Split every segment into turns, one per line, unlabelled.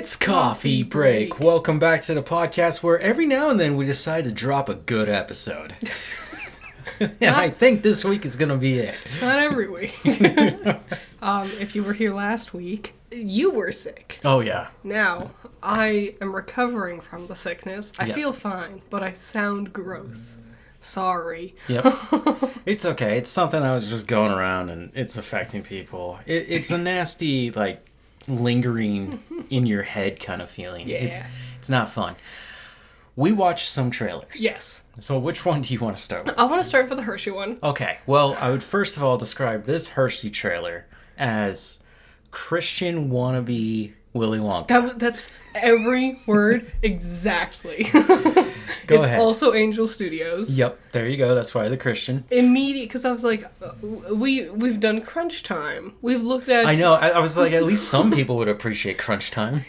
It's Coffee Break. Welcome back to the podcast where every now and then we decide to drop a good episode. And I think this week is going to be it.
Not every week. If you were here last week, you were sick.
Oh, yeah.
Now, I am recovering from the sickness. I
Yep.
feel fine, but I sound gross. Sorry.
Yep. It's okay. It's something I was just going around and it's affecting people. It's a nasty, like, lingering in your head kind of feeling.
Yeah.
It's not fun. We watched some trailers.
Yes.
So which one do you want to start with?
I want to start with the Hershey one.
Okay. Well, I would first of all describe this Hershey trailer as Christian wannabe Willy Wonka.
That's every word exactly.
Go
it's
ahead.
also Angel Studios.
Yep, there you go. That's why the Christian.
Immediate, because I was like, we've done Crunch Time. We've looked at.
I know. I was like, at least some people would appreciate Crunch Time.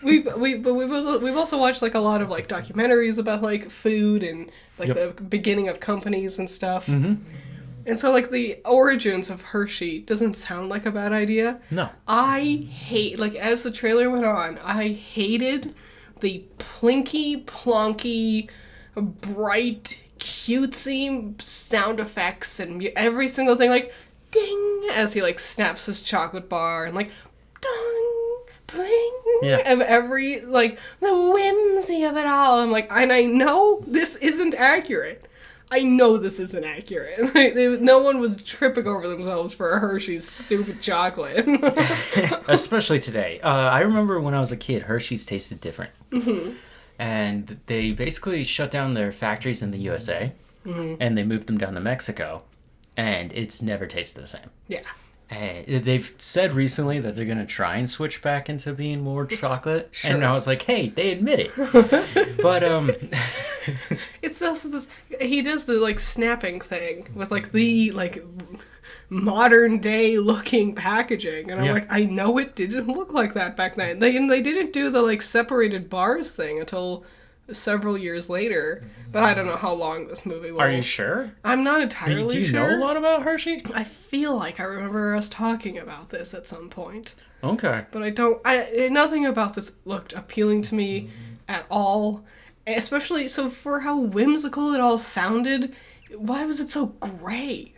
we've also watched like a lot of like documentaries about like food and like
Yep.
the beginning of companies and stuff.
Mm-hmm.
And so like the origins of Hershey doesn't sound like a bad idea.
No.
I hate, like, as the trailer went on, I hated the plinky, plonky, bright, cutesy sound effects and every single thing, like, ding, as he, like, snaps his chocolate bar, and, like, dong, bling,
Yeah.
of every, like, the whimsy of it all. I'm like, and I know this isn't accurate. I know this isn't accurate. No one was tripping over themselves for a Hershey's stupid chocolate.
Especially today. I remember when I was a kid, Hershey's tasted different. Mm-hmm. And they basically shut down their factories in the USA. Mm-hmm. And they moved them down to Mexico. And it's never tasted the same.
Yeah.
And they've said recently that they're going to try and switch back into being more chocolate.
Sure.
And I was like, hey, they admit it. But,
It's also this, he does the, like, snapping thing with, like, the, like, modern day looking packaging. And I'm
Yeah.
like, I know it didn't look like that back then. They didn't do the, like, separated bars thing until several years later. But I don't know how long this movie will.
are you sure?
I'm not entirely
Do you
sure.
know a lot about Hershey?
I feel like I remember us talking about this at some point.
Okay.
But nothing about this looked appealing to me at all. Especially, so for how whimsical it all sounded, why was it so gray?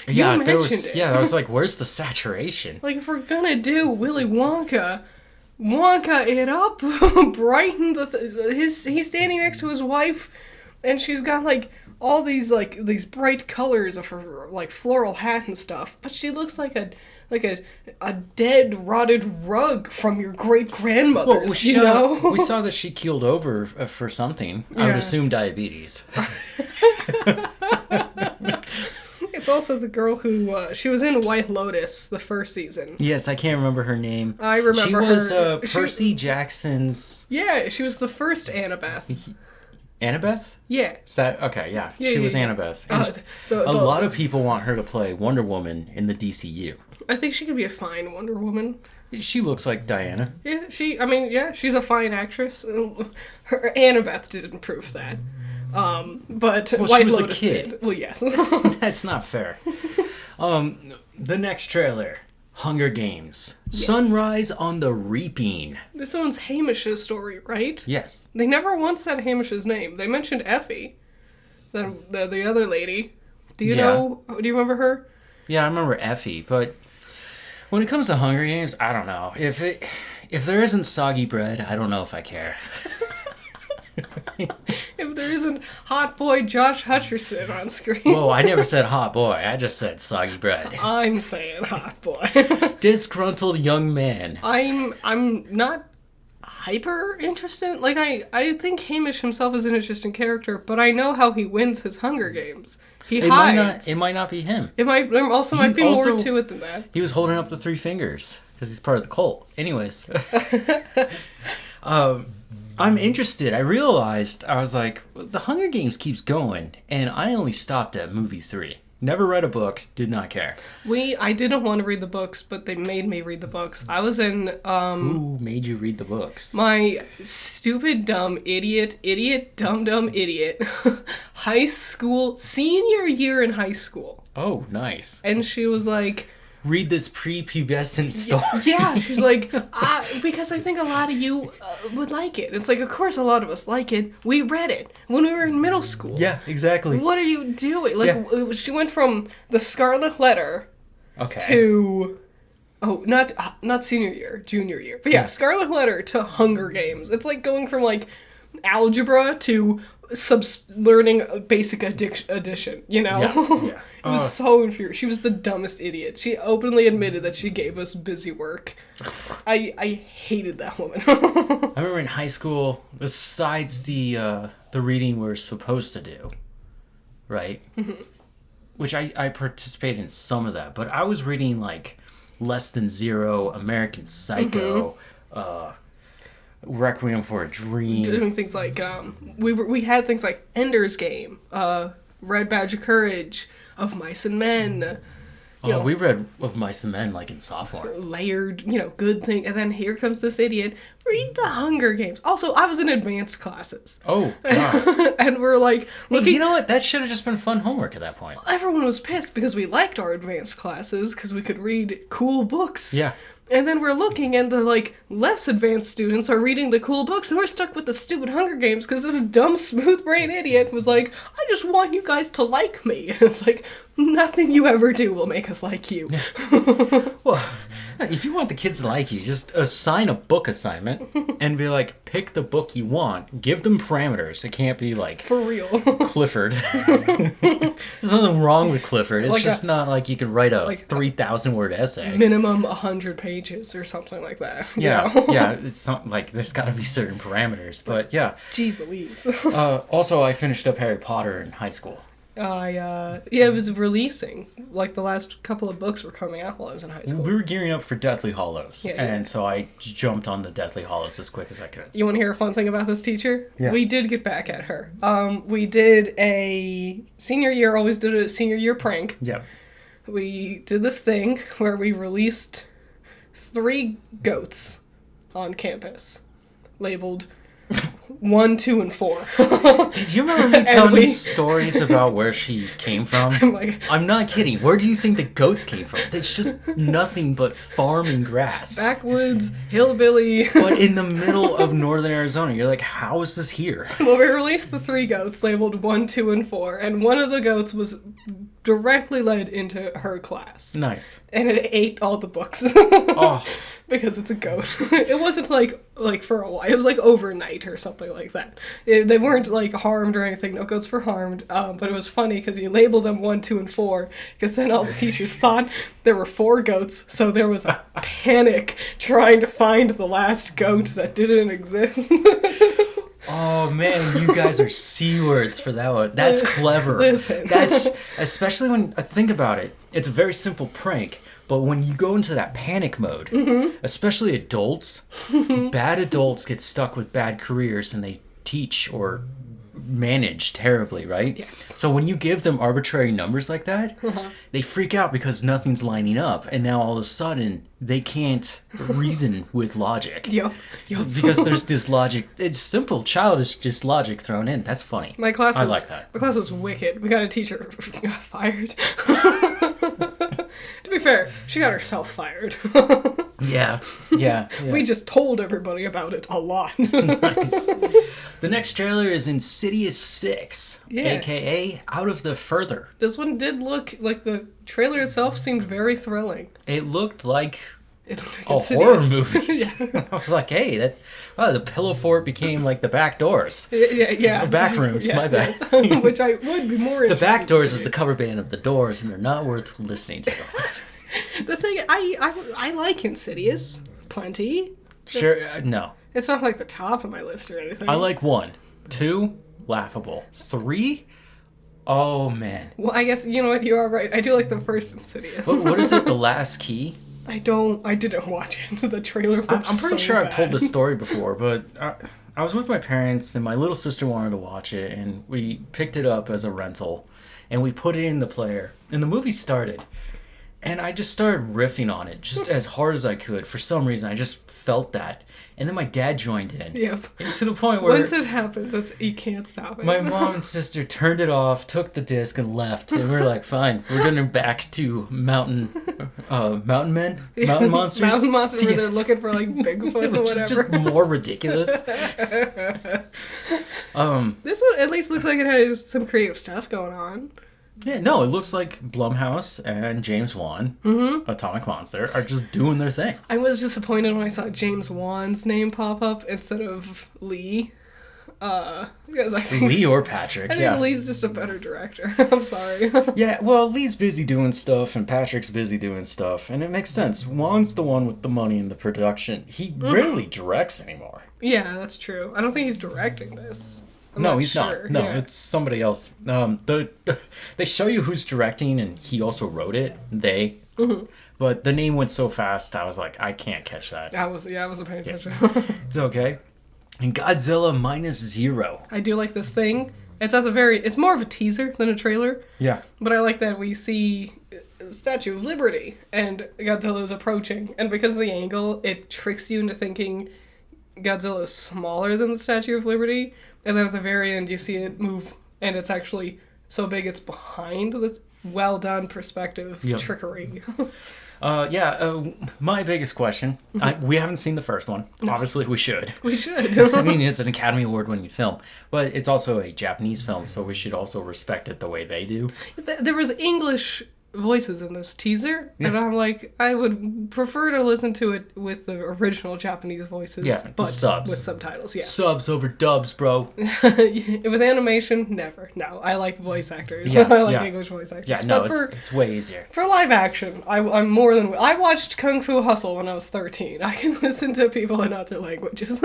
Yeah,
mentioned it.
Yeah, I was like, where's the saturation?
Like, if we're gonna do Willy Wonka it up, brighten he's standing next to his wife, and she's got, like, all these bright colors of her, like, floral hat and stuff, but she looks like a dead, rotted rug from your great-grandmother's, you know?
We saw that she keeled over for something. I would
Yeah.
assume diabetes.
It's also the girl who, she was in White Lotus the first season.
Yes, I can't remember her name.
I remember
She was
her.
Percy Jackson's...
Yeah, she was the first Annabeth.
Annabeth?
Yeah.
Is that... Okay, yeah.
Yeah,
She
yeah,
was
yeah.
Annabeth. And a lot of people want her to play Wonder Woman in the DCU.
I think she could be a fine Wonder Woman.
She looks like Diana.
Yeah, she's a fine actress. Her Annabeth didn't prove that. But
Well,
White
she was
Lotus
a kid.
did. Well, yes.
That's not fair. The next trailer. Hunger Games.
Yes.
Sunrise on the Reaping.
This one's Hamish's story, right?
Yes.
They never once said Hamish's name. They mentioned Effie, the other lady. Do you know? Do you remember her?
Yeah, I remember Effie, but when it comes to Hunger Games, I don't know. If there isn't soggy bread, I don't know if I care.
If there isn't hot boy Josh Hutcherson on screen.
Whoa, I never said hot boy. I just said soggy bread.
I'm saying hot boy.
Disgruntled young man.
I'm not hyper interested. Like, I think Hamish himself is an interesting character, but I know how he wins his Hunger Games. He hides.
It might not be him.
There might be more to it than that.
He was holding up the 3 fingers because he's part of the cult. Anyways. I'm interested. I realized, I was like, the Hunger Games keeps going, and I only stopped at movie 3. Never read a book, did not care.
I didn't want to read the books, but they made me read the books. I was in,
Who made you read the books?
my stupid, dumb idiot, dumb idiot, high school, senior year in high school.
Oh, nice.
And she was like,
read this prepubescent story.
Yeah, she's like, because I think a lot of you would like it. It's like, of course a lot of us like it. We read it when we were in middle school.
Yeah, exactly.
What are you doing? Like, she went from the Scarlet Letter to... Oh, not senior year, junior year. But yeah, Scarlet Letter to Hunger Games. It's like going from, like, algebra to learning basic addition, you know?
Yeah.
It was so infuriating. She was the dumbest idiot. She openly admitted that she gave us busy work. I hated that woman.
I remember in high school, besides the reading we're supposed to do, right? Mm-hmm. Which I participated in some of that, but I was reading, like, Less Than Zero, American Psycho, Requiem for a Dream.
Doing things like, we had things like Ender's Game, Red Badge of Courage, Of Mice and Men.
We read Of Mice and Men, like, in sophomore.
Layered, good thing. And then here comes this idiot. Read the Hunger Games. Also, I was in advanced classes.
Oh, God.
And we're like...
Hey, you know what? That should have just been fun homework at that point.
Everyone was pissed because we liked our advanced classes because we could read cool books.
Yeah.
And then we're looking and the, like, less advanced students are reading the cool books and we're stuck with the stupid Hunger Games because this dumb, smooth-brained idiot was like, I just want you guys to like me. And it's like, nothing you ever do will make us like you.
Well, if you want the kids to like you, just assign a book assignment and be like, pick the book you want. Give them parameters. It can't be like...
For real.
Clifford. There's nothing wrong with Clifford. It's
like
just not like you can write a 3,000-word essay.
Minimum 100 pages or something like that.
Yeah, yeah. It's not like there's got to be certain parameters, but yeah.
Jeez Louise.
Also, I finished up Harry Potter in high school.
It was releasing. Like, the last couple of books were coming out while I was in high school.
We were gearing up for Deathly Hallows, and so I jumped on the Deathly Hallows as quick as I could.
You want to hear a fun thing about this teacher?
Yeah.
We did get back at her. We did always did a senior year prank.
Yeah.
We did this thing where we released 3 goats on campus, labeled 1, 2, and 4.
Did you remember me telling me stories about where she came from? I'm not kidding. Where do you think the goats came from? It's just nothing but farm and grass.
Backwoods, hillbilly.
But in the middle of northern Arizona. You're like, how is this here?
Well, we released the 3 goats labeled 1, 2, and 4, and one of the goats was directly led into her class.
Nice.
And it ate all the books.
Oh.
Because it's a goat. It wasn't like for a while. It was like overnight or something like that. They weren't like harmed or anything. No goats were harmed. But it was funny because you labeled them 1, 2, and 4. Because then all the teachers thought there were 4 goats. So there was a panic trying to find the last goat that didn't exist.
Oh man, you guys are C-words for that one. That's clever.
Listen.
That's especially when I think about it. It's a very simple prank. But when you go into that panic mode, especially adults, bad adults get stuck with bad careers and they teach or manage terribly, right?
Yes.
So when you give them arbitrary numbers like that, they freak out because nothing's lining up. And now all of a sudden, they can't reason with logic.
Yep.
Because there's this logic. It's simple, childish, just logic thrown in. That's funny.
My class was,
I like that.
My class was wicked. We got a teacher fired. To be fair, she got herself fired.
Yeah.
We just told everybody about it a lot.
Nice. The next trailer is Insidious 6, a.k.a. Out of the Further.
This one did look like the trailer itself seemed very thrilling.
It looked like a
Insidious.
horror movie.
Yeah.
I was like, hey, the pillow fort became like the back doors.
Yeah.
The back rooms, my bad.
Yes. Which I would be more interested
The back doors
in
is the cover band of the Doors, and they're not worth listening to.
The thing, I like Insidious plenty.
Sure, no.
It's not like the top of my list or anything.
I like 1. 2, laughable. 3, oh man.
Well, I guess, you know what, you are right. I do like the first Insidious.
What is it, The Last Key?
I didn't watch it. The trailer looked
I'm pretty sure
bad.
I've told this story before, but I was with my parents, and my little sister wanted to watch it, and we picked it up as a rental, and we put it in the player, and the movie started. And I just started riffing on it just as hard as I could. For some reason, I just felt that. And then my dad joined in.
Yep.
And to the point where...
Once it happens, you can't stop it.
My mom and sister turned it off, took the disc, and left. And we were like, fine, we're going back to mountain men? Mountain monsters?
Mountain monsters where they're looking for, like, Bigfoot or
Which
whatever.
is just more ridiculous.
This one at least looks like it has some creative stuff going on.
Yeah, no, it looks like Blumhouse and James Wan, Atomic Monster, are just doing their thing.
I was disappointed when I saw James Wan's name pop up instead of Lee. Because I think
Lee or Patrick,
I think Lee's just a better director. I'm sorry.
Yeah, well, Lee's busy doing stuff and Patrick's busy doing stuff, and it makes sense. Wan's the one with the money and the production. He rarely directs anymore.
Yeah, that's true. I don't think he's directing this.
No, he's not. No, it's somebody else. They show you who's directing, and he also wrote it. But the name went so fast, I was like, I can't catch that.
I wasn't paying attention.
It's okay. And Godzilla -0.
I do like this thing. It's more of a teaser than a trailer.
Yeah.
But I like that we see Statue of Liberty, and Godzilla's approaching. And because of the angle, it tricks you into thinking Godzilla's smaller than the Statue of Liberty. And then at the very end, you see it move, and it's actually so big it's behind this well done perspective trickery.
My biggest question, we haven't seen the first one. Obviously, we should.
We should.
I mean, it's an Academy Award-winning film, but it's also a Japanese film, so we should also respect it the way they do.
There was English voices in this teaser, and I'm like, I would prefer to listen to it with the original Japanese voices, but
subs.
with subtitles. Yeah,
subs over dubs, bro.
With animation, never. No, I like voice actors. I like English voice actors.
Yeah, no, it's way easier.
For live action, I'm more than... I watched Kung Fu Hustle when I was 13. I can listen to people in other languages.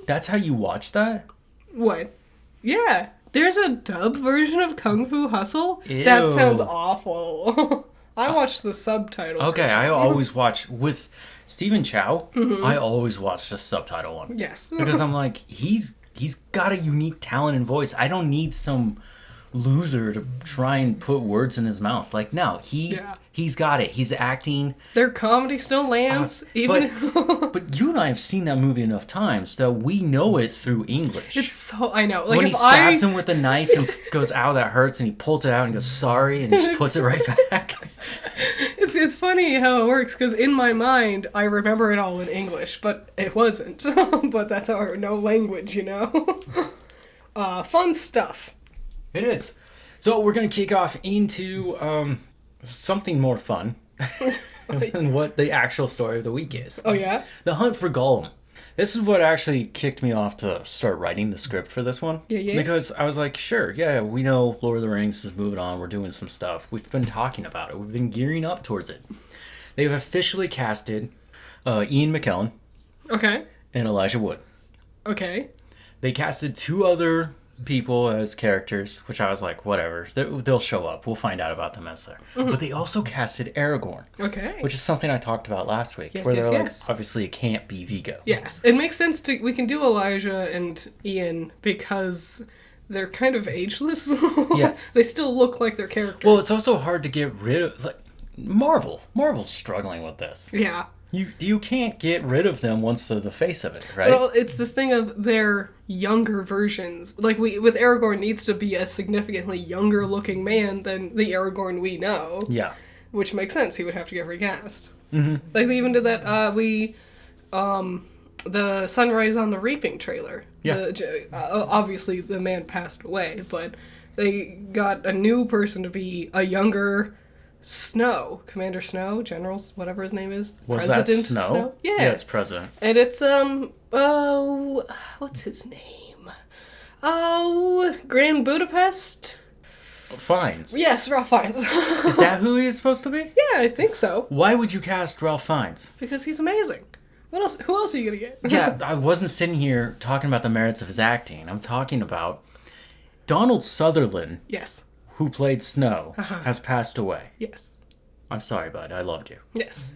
That's how you watch that?
What? Yeah. There's a dub version of Kung Fu Hustle?
Ew.
That sounds awful. I watched the subtitle version.
I always watch... With Stephen Chow, I always watch the subtitle one.
Yes.
Because I'm like, he's got a unique talent and voice. I don't need some loser to try and put words in his mouth. Like, no, he's got it. He's acting.
Their comedy still lands.
But you and I have seen that movie enough times that we know it through English.
It's so... I know. Like,
when he stabs him with a knife and goes, ow, that hurts, and he pulls it out and goes, sorry, and he just puts it right back.
It's funny how it works, because in my mind, I remember it all in English, but it wasn't. But that's our no language, you know? Fun stuff.
It is. So we're going to kick off into something more fun than what the actual story of the week is.
Oh, yeah?
The Hunt for Gollum. This is what actually kicked me off to start writing the script for this one.
Yeah.
Because I was like, sure, we know Lord of the Rings is moving on. We're doing some stuff. We've been talking about it. We've been gearing up towards it. They've officially casted Ian McKellen.
Okay.
And Elijah Wood.
Okay.
They casted 2 other people as characters, which I was like, whatever, they'll show up, we'll find out about them as there. But they also casted Aragorn, which is something I talked about last week, where they're like, obviously it can't be Viggo.
Yes, it makes sense we can do Elijah and Ian because they're kind of ageless. Yes. They still look like their characters.
Well, it's also hard to get rid of, like, Marvel's struggling with this.
Yeah.
You can't get rid of them once they're the face of it, right?
Well, it's this thing of their younger versions. Like, with Aragorn needs to be a significantly younger looking man than the Aragorn we know.
Yeah.
Which makes sense. He would have to get recast.
Mm-hmm.
Like, they even did that, the Sunrise on the Reaping trailer.
Yeah.
Obviously, the man passed away, but they got a new person to be a younger... Snow, Commander Snow, General, whatever his name is.
Was
President
that Snow?
Yeah,
it's President.
And it's what's his name? Grand Budapest.
Fiennes.
Yes, Ralph Fiennes.
Is that who he is supposed to be?
Yeah, I think so.
Why would you cast Ralph Fiennes?
Because he's amazing. What else? Who else are you gonna get?
Yeah, I wasn't sitting here talking about the merits of his acting. I'm talking about Donald Sutherland.
Yes.
Who played Snow, has passed away.
Yes.
I'm sorry, bud. I loved you.
Yes.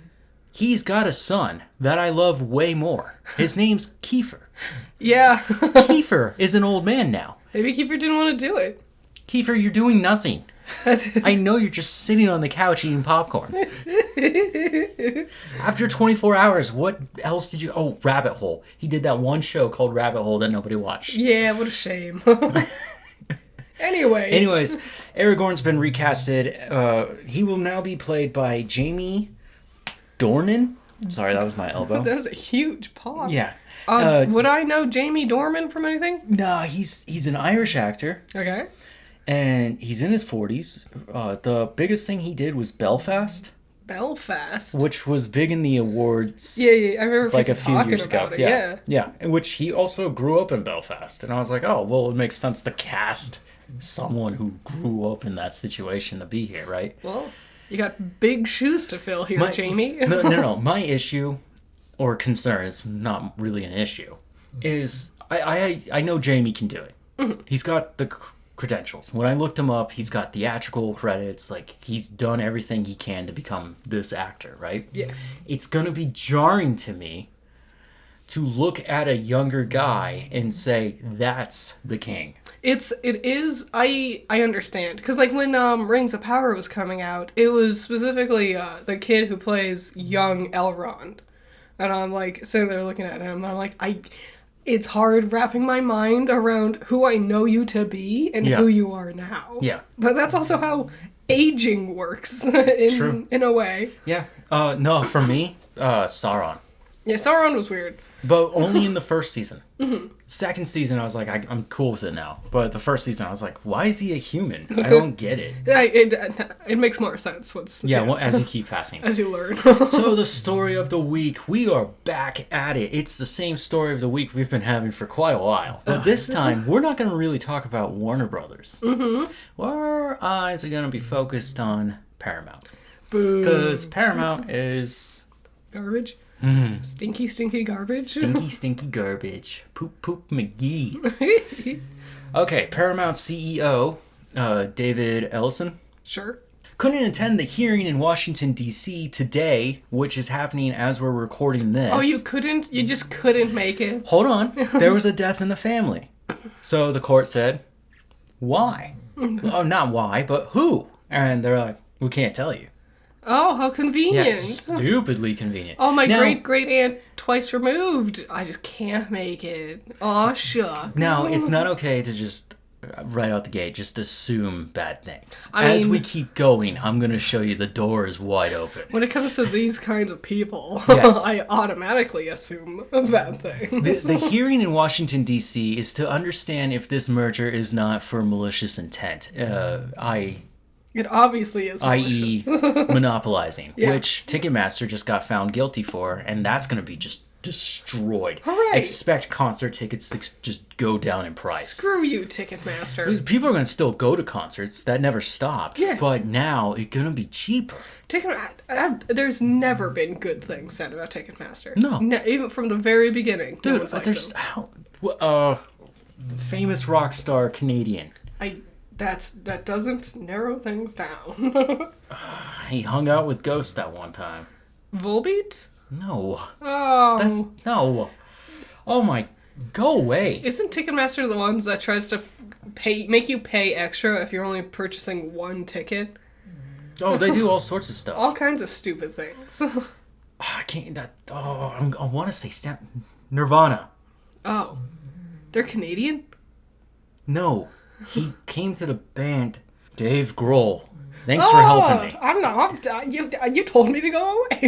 He's got a son that I love way more. His name's Kiefer.
Yeah.
Kiefer is an old man now.
Maybe Kiefer didn't want to do it.
Kiefer, you're doing nothing. I know you're just sitting on the couch eating popcorn. After 24 hours, what else did you... Oh, Rabbit Hole. He did that one show called Rabbit Hole that nobody watched.
Yeah, what a shame.
Anyways, Aragorn's been recasted. He will now be played by Jamie Dornan. Sorry, that was my elbow.
That was a huge pause.
Yeah.
Would I know Jamie Dornan from anything?
Nah, he's an Irish actor.
Okay.
And he's in his 40s. The biggest thing he did was Belfast.
Belfast?
Which was big in the awards.
Yeah, I remember
like a few
talking
years ago.
about it,
Yeah, in which he also grew up in Belfast. And I was like, oh, well, it makes sense to cast someone who grew up in that situation to be here, right?
Well, you got big shoes to fill here, Jamie.
No. My issue or concern is not really an issue. Is I know Jamie can do it. Mm-hmm. He's got the credentials. When I looked him up, he's got theatrical credits. Like, he's done everything he can to become this actor, right?
Yes.
It's going to be jarring to me to look at a younger guy and say, that's the king.
It is, I understand. Because, like, when Rings of Power was coming out, it was specifically the kid who plays young Elrond. And I'm, like, sitting there looking at him, and I'm like, it's hard wrapping my mind around who I know you to be and who you are now.
Yeah.
But that's also how aging works in a way.
Yeah. No, for me, Sauron.
Yeah, Sauron was weird.
But only in the first season. Mm-hmm. Second season, I was like, I'm cool with it now. But the first season, I was like, why is he a human? I don't get it.
It makes more sense once.
Yeah, well, as you keep passing.
As you learn.
So the story of the week, we are back at it. It's the same story of the week we've been having for quite a while. But this time, we're not going to really talk about Warner Brothers. Mm-hmm. Our eyes are going to be focused on Paramount.
Boo.
Because Paramount is...
garbage?
Mm-hmm.
Stinky garbage?
Stinky garbage. Poop McGee. Okay, Paramount CEO, David Ellison.
Sure.
Couldn't attend the hearing in Washington, D.C. today, which is happening as we're recording this.
Oh, you couldn't? You just couldn't make it?
Hold on. There was a death in the family. So the court said, why? Oh, not why, but who? And they're like, we can't tell you.
Oh, how convenient.
Yeah, stupidly convenient.
Oh, my great-great-aunt twice removed. I just can't make it. Aw, shucks.
Now, it's not okay to just, right out the gate, just assume bad things. As we keep going, I'm going to show you the door is wide open.
When it comes to these kinds of people,
yes.
I automatically assume bad things.
The hearing in Washington, D.C. is to understand if this merger is not for malicious intent.
It obviously is
i.e. monopolizing, which Ticketmaster just got found guilty for, and that's going to be just destroyed.
Hooray.
Expect concert tickets to just go down in price.
Screw you, Ticketmaster.
People are going to still go to concerts. That never stopped. Yeah. But now it's going to be cheaper.
There's never been good things said about Ticketmaster.
No.
Even from the very beginning.
Dude, there's... famous rock star Canadian.
That doesn't narrow things down.
He hung out with Ghost that one time.
Volbeat?
No.
Oh.
No. Oh my... Go away.
Isn't Ticketmaster the ones that tries to make you pay extra if you're only purchasing one ticket?
Oh, they do all sorts of stuff.
All kinds of stupid things.
I can't... I want to say... Nirvana.
Oh. They're Canadian?
No. He came to the band, Dave Grohl. Thanks for helping me.
I'm not. You told me to go away.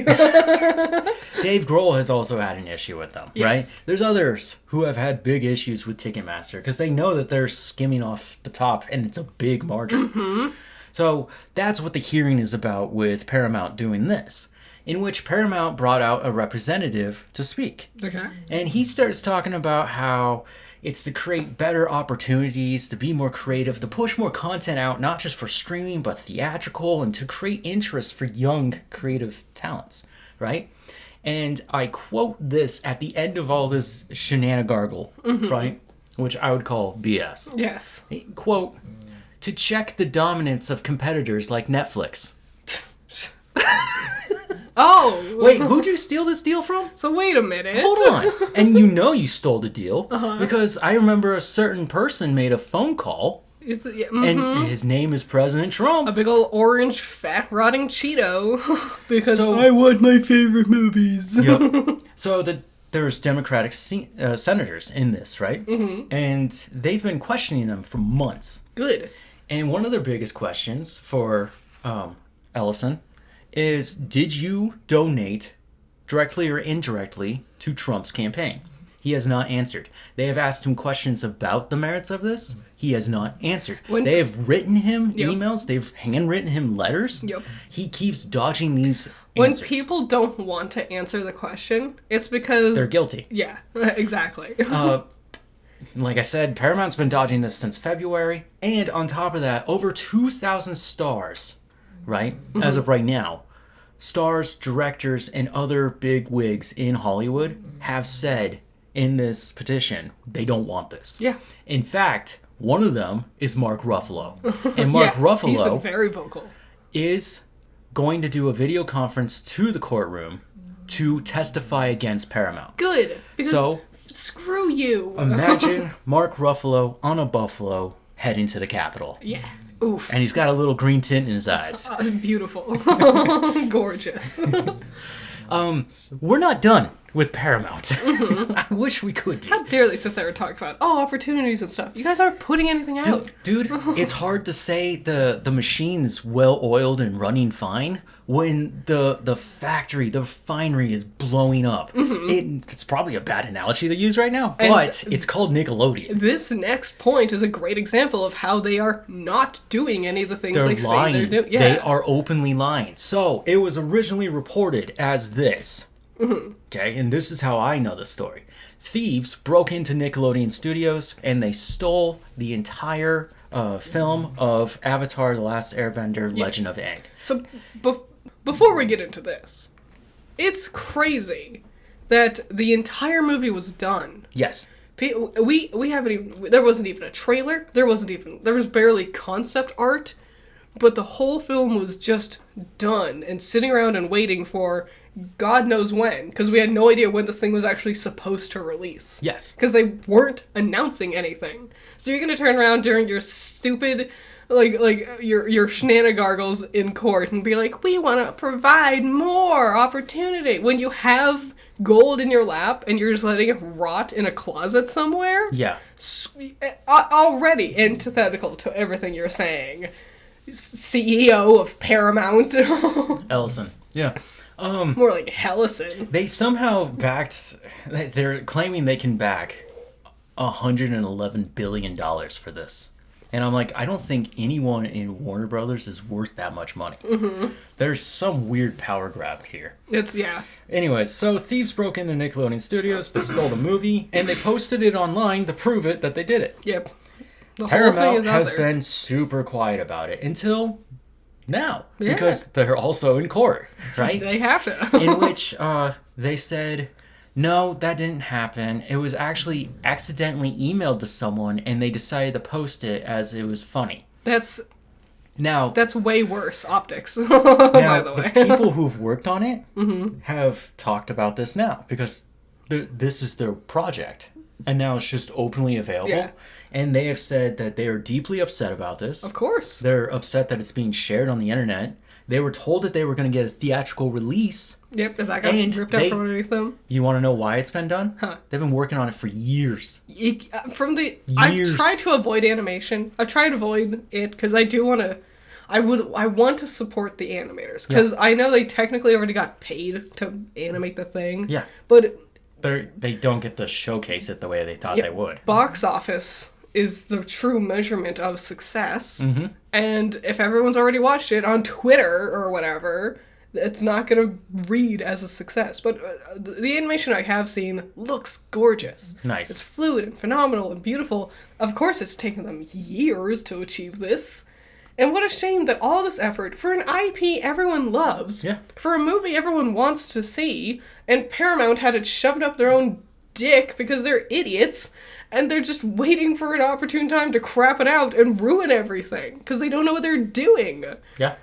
Dave Grohl has also had an issue with them, right? There's others who have had big issues with Ticketmaster because they know that they're skimming off the top and it's a big margin. Mm-hmm. So that's what the hearing is about with Paramount doing this, in which Paramount brought out a representative to speak.
Okay.
And he starts talking about how it's to create better opportunities, to be more creative, to push more content out, not just for streaming, but theatrical, and to create interest for young creative talents, right? And I quote this at the end of all this shenanigargle, right? Which I would call BS.
Yes.
Quote, to check the dominance of competitors like Netflix.
Oh!
Wait, who'd you steal this deal from?
So wait a minute.
Hold on. And you know you stole the deal because I remember a certain person made a phone call And his name is President Trump.
A big old orange, fat-rotting Cheeto. Because
So-
I want my favorite movies.
Yep. So there's Democratic senators in this, right? Mm-hmm. And they've been questioning them for months.
Good.
And one of their biggest questions for Ellison is, did you donate directly or indirectly to Trump's campaign? He has not answered. They have asked him questions about the merits of this. He has not answered. They have written him emails. They've handwritten him letters.
Yep.
He keeps dodging these
When
answers.
people don't want to answer the question, it's because...
They're guilty.
Yeah, exactly.
Like I said, Paramount's been dodging this since February. And on top of that, over 2,000 stars, right? As of right now. Stars, directors, and other big wigs in Hollywood have said in this petition they don't want this.
Yeah.
In fact, one of them is Mark Ruffalo. And Mark Ruffalo
he's been very vocal.
is going to do a video conference to the courtroom to testify against Paramount.
Good. Because
So,
screw you.
imagine Mark Ruffalo on a buffalo heading to the Capitol.
Yeah. Oof.
And he's got a little green tint in his eyes.
Beautiful. Gorgeous.
We're not done with Paramount. I wish we could be.
How dare they sit there and talk about, opportunities and stuff. You guys aren't putting anything out.
Dude, it's hard to say the machine's well-oiled and running fine when the factory, the refinery is blowing up. It's probably a bad analogy to use right now, but it's called Nickelodeon.
This next point is a great example of how they are not doing any of the things
They're
they
lying.
say they're doing. Yeah.
They are openly lying. So, it was originally reported as this. Okay, and this is how I know the story. Thieves broke into Nickelodeon Studios and they stole the entire film of Avatar: The Last Airbender, Legend of Aang.
So, before we get into this, it's crazy that the entire movie was done.
Yes.
We haven't even, there wasn't even a trailer, there was barely concept art, but the whole film was just done and sitting around and waiting for God knows when, because we had no idea when this thing was actually supposed to release.
Yes.
Because they weren't announcing anything. So you're gonna turn around during your stupid, like your shenanigargles in court and be like, we want to provide more opportunity, when you have gold in your lap and you're just letting it rot in a closet somewhere?
Yeah.
Already antithetical to everything you're saying. CEO of Paramount.
Ellison. Yeah.
More like Hellison.
They somehow backed, they're claiming they can back $111 billion for this. And I'm like, I don't think anyone in Warner Brothers is worth that much money. There's some weird power grab here.
Yeah.
Anyways, so thieves broke into Nickelodeon Studios, they stole the movie, and they posted it online to prove it that they did it.
Yep. The whole thing
Paramount
is out
has
there.
been super quiet about it until now.
Yeah.
Because they're also in court, right?
They have to.
In which they said, no, that didn't happen. It was actually accidentally emailed to someone, and they decided to post it as it was funny.
That's
Now,
way worse optics,
now
by the
the
way.
people who've worked on it have talked about this now, because this is their project, and now it's just openly available.
Yeah.
And they have said that they are deeply upset about this.
Of course.
They're upset that it's being shared on the internet. They were told that they were going to get a theatrical release.
Yep, that got
And
ripped out from underneath them.
You want to know why it's been done?
Huh.
They've been working on it for years.
I've
Years.
tried to avoid animation. I've tried to avoid it because I do want to. I want to support the animators because I know they technically already got paid to animate the thing.
Yeah.
But
They don't get to showcase it the way they thought they would.
box office is the true measurement of success.
Mm-hmm.
And if everyone's already watched it on Twitter or whatever, it's not going to read as a success. But the animation I have seen looks gorgeous.
Nice.
It's fluid and phenomenal and beautiful. Of course, it's taken them years to achieve this. And what a shame that all this effort for an IP everyone loves, for a movie everyone wants to see, and Paramount had it shoved up their own dick because they're idiots, and they're just waiting for an opportune time to crap it out and ruin everything because they don't know what they're doing.
Yeah.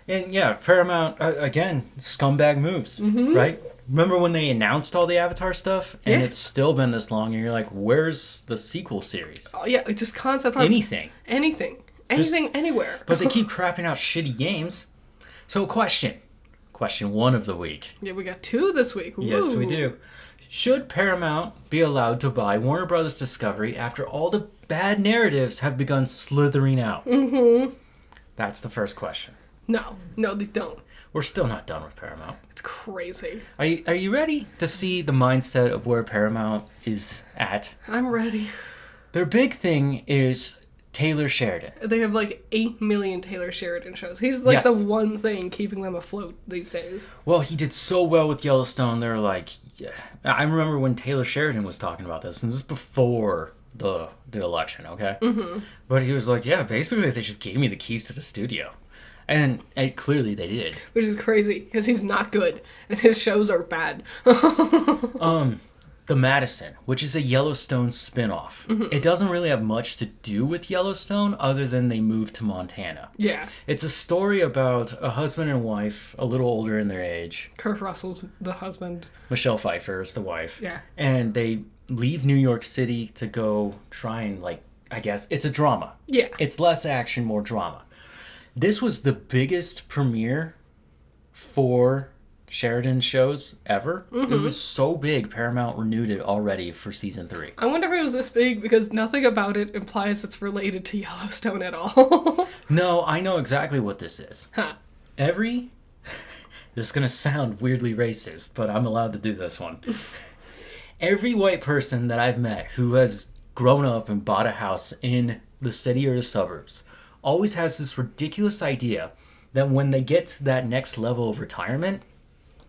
And yeah, Paramount, again, scumbag moves, right? remember when they announced all the Avatar stuff, and
Yeah.
it's still been this long, and you're like, where's the sequel series?
Oh yeah, it's just concept art.
Anything.
Anything, anywhere.
But they keep crapping out shitty games. So question one of the week.
Yeah, we got 2 this week.
Yes, we
Woo.
do. Should Paramount be allowed to buy Warner Brothers Discovery after all the bad narratives have begun slithering out? Mm-hmm. That's the first question.
No, they don't.
We're still not done with Paramount.
It's crazy.
Are you ready to see the mindset of where Paramount is at?
I'm ready.
Their big thing is Taylor Sheridan.
They have like 8 million Taylor Sheridan shows. He's like
Yes.
the one thing keeping them afloat these days.
Well, he did so well with Yellowstone. They're like, yeah. I remember when Taylor Sheridan was talking about this, and this is before the election, okay? Mm-hmm. But he was like, yeah, basically they just gave me the keys to the studio. And clearly they did.
Which is crazy, because he's not good, and his shows are bad.
The Madison, which is a Yellowstone spin-off. Mm-hmm. It doesn't really have much to do with Yellowstone other than they moved to Montana.
Yeah.
It's a story about a husband and wife, a little older in their age.
Kurt Russell's the husband.
Michelle Pfeiffer is the wife.
Yeah.
And they leave New York City to go try and, like, I guess, it's a drama.
Yeah.
It's less action, more drama. This was the biggest premiere for Sheridan shows ever. Mm-hmm. It was so big, Paramount renewed it already for season 3.
I wonder if it was this big because nothing about it implies it's related to Yellowstone at all.
No, I know exactly what this is.
Huh.
This is going to sound weirdly racist, but I'm allowed to do this one. Every white person that I've met who has grown up and bought a house in the city or the suburbs always has this ridiculous idea that when they get to that next level of retirement,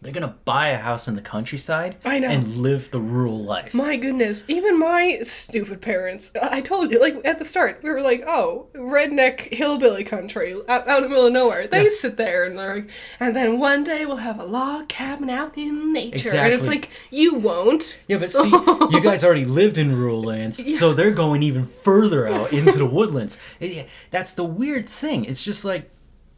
they're going to buy a house in the countryside and live the rural life.
My goodness. Even my stupid parents. I told you, like, at the start, we were like, oh, redneck hillbilly country out in the middle of nowhere. They sit there and they're like, and then one day we'll have a log cabin out in nature.
Exactly.
And it's like, you won't.
Yeah, but see, you guys already lived in rural lands, so they're going even further out into the woodlands. That's the weird thing. It's just like,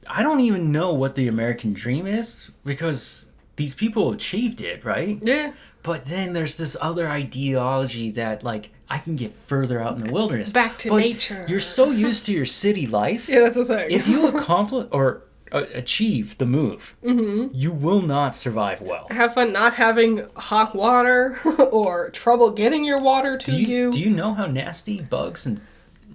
I don't even know what the American dream is, because these people achieved it, right?
Yeah.
But then there's this other ideology that, like, I can get further out in the wilderness.
Back to nature.
You're so used to your city life.
Yeah, that's the thing.
If you accomplish or achieve the move, you will not survive well.
Have fun not having hot water or trouble getting your water to you.
Do you know how nasty bugs and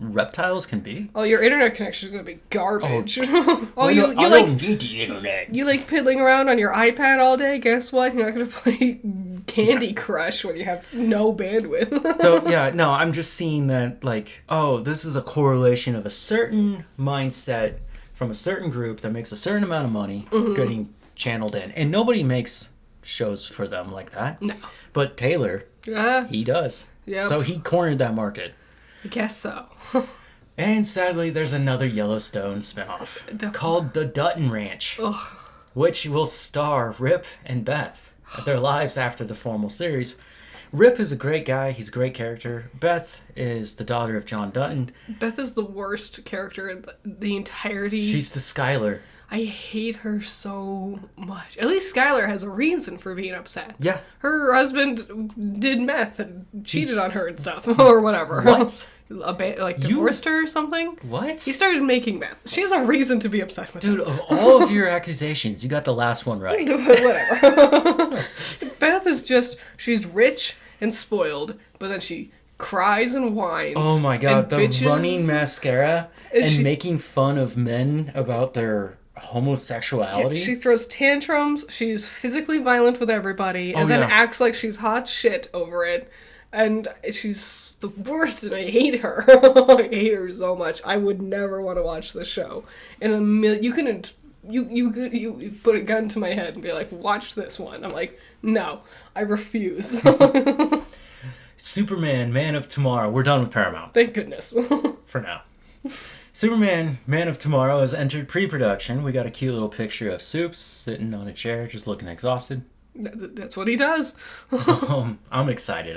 reptiles can be?
Oh, your internet connection is gonna be garbage.
I
don't
need the internet.
You like piddling around on your iPad all day? Guess what? You're not gonna play Candy Crush when you have no bandwidth.
So, yeah, no, I'm just seeing that, like, oh, this is a correlation of a certain mindset from a certain group that makes a certain amount of money getting channeled in. And nobody makes shows for them like that.
No.
But Taylor, he does.
Yep.
So he cornered that market.
I guess so.
And sadly, there's another Yellowstone spinoff called The Dutton Ranch, which will star Rip and Beth, their lives after the formal series. Rip is a great guy. He's a great character. Beth is the daughter of John Dutton.
Beth is the worst character in the entirety.
She's the Skylar.
I hate her so much. At least Skylar has a reason for being upset.
Yeah.
Her husband did meth and cheated on her and stuff, or whatever.
What?
Divorced her or something?
What?
He started making meth. She has a reason to be upset with him.
Dude, of all of your accusations, you got the last one right.
Whatever. Beth is just, she's rich and spoiled, but then she cries and whines.
Oh my god, the
bitches,
running mascara and
she,
making fun of men about their homosexuality.
She throws tantrums, she's physically violent with everybody, and then acts like she's hot shit over it. And she's the worst, and I hate her. I hate her so much. I would never want to watch this show. You couldn't. You put a gun to my head and be like, watch this one. I'm like, no, I refuse.
Superman, Man of Tomorrow. We're done with Paramount.
Thank goodness.
For now. Superman, Man of Tomorrow has entered pre-production. We got a cute little picture of Soups sitting on a chair, just looking exhausted.
That's what he does.
I'm excited.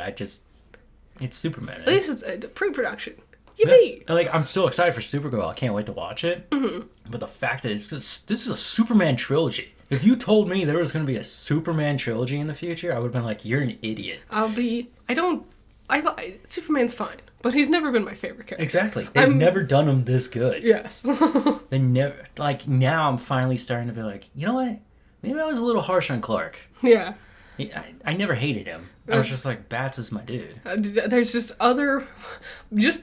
It's Superman.
At least it's pre-production. Yippee!
Yeah. I'm still excited for Supergirl. I can't wait to watch it. Mm-hmm. But the fact that this is a Superman trilogy. If you told me there was going to be a Superman trilogy in the future, I would have been like, you're an idiot.
Superman's fine, but he's never been my favorite character.
Exactly. They've never done him this good.
Yes.
They never, like, now I'm finally starting to be like, you know what? Maybe I was a little harsh on Clark.
Yeah.
I never hated him. I was just like, Bats is my dude.
There's just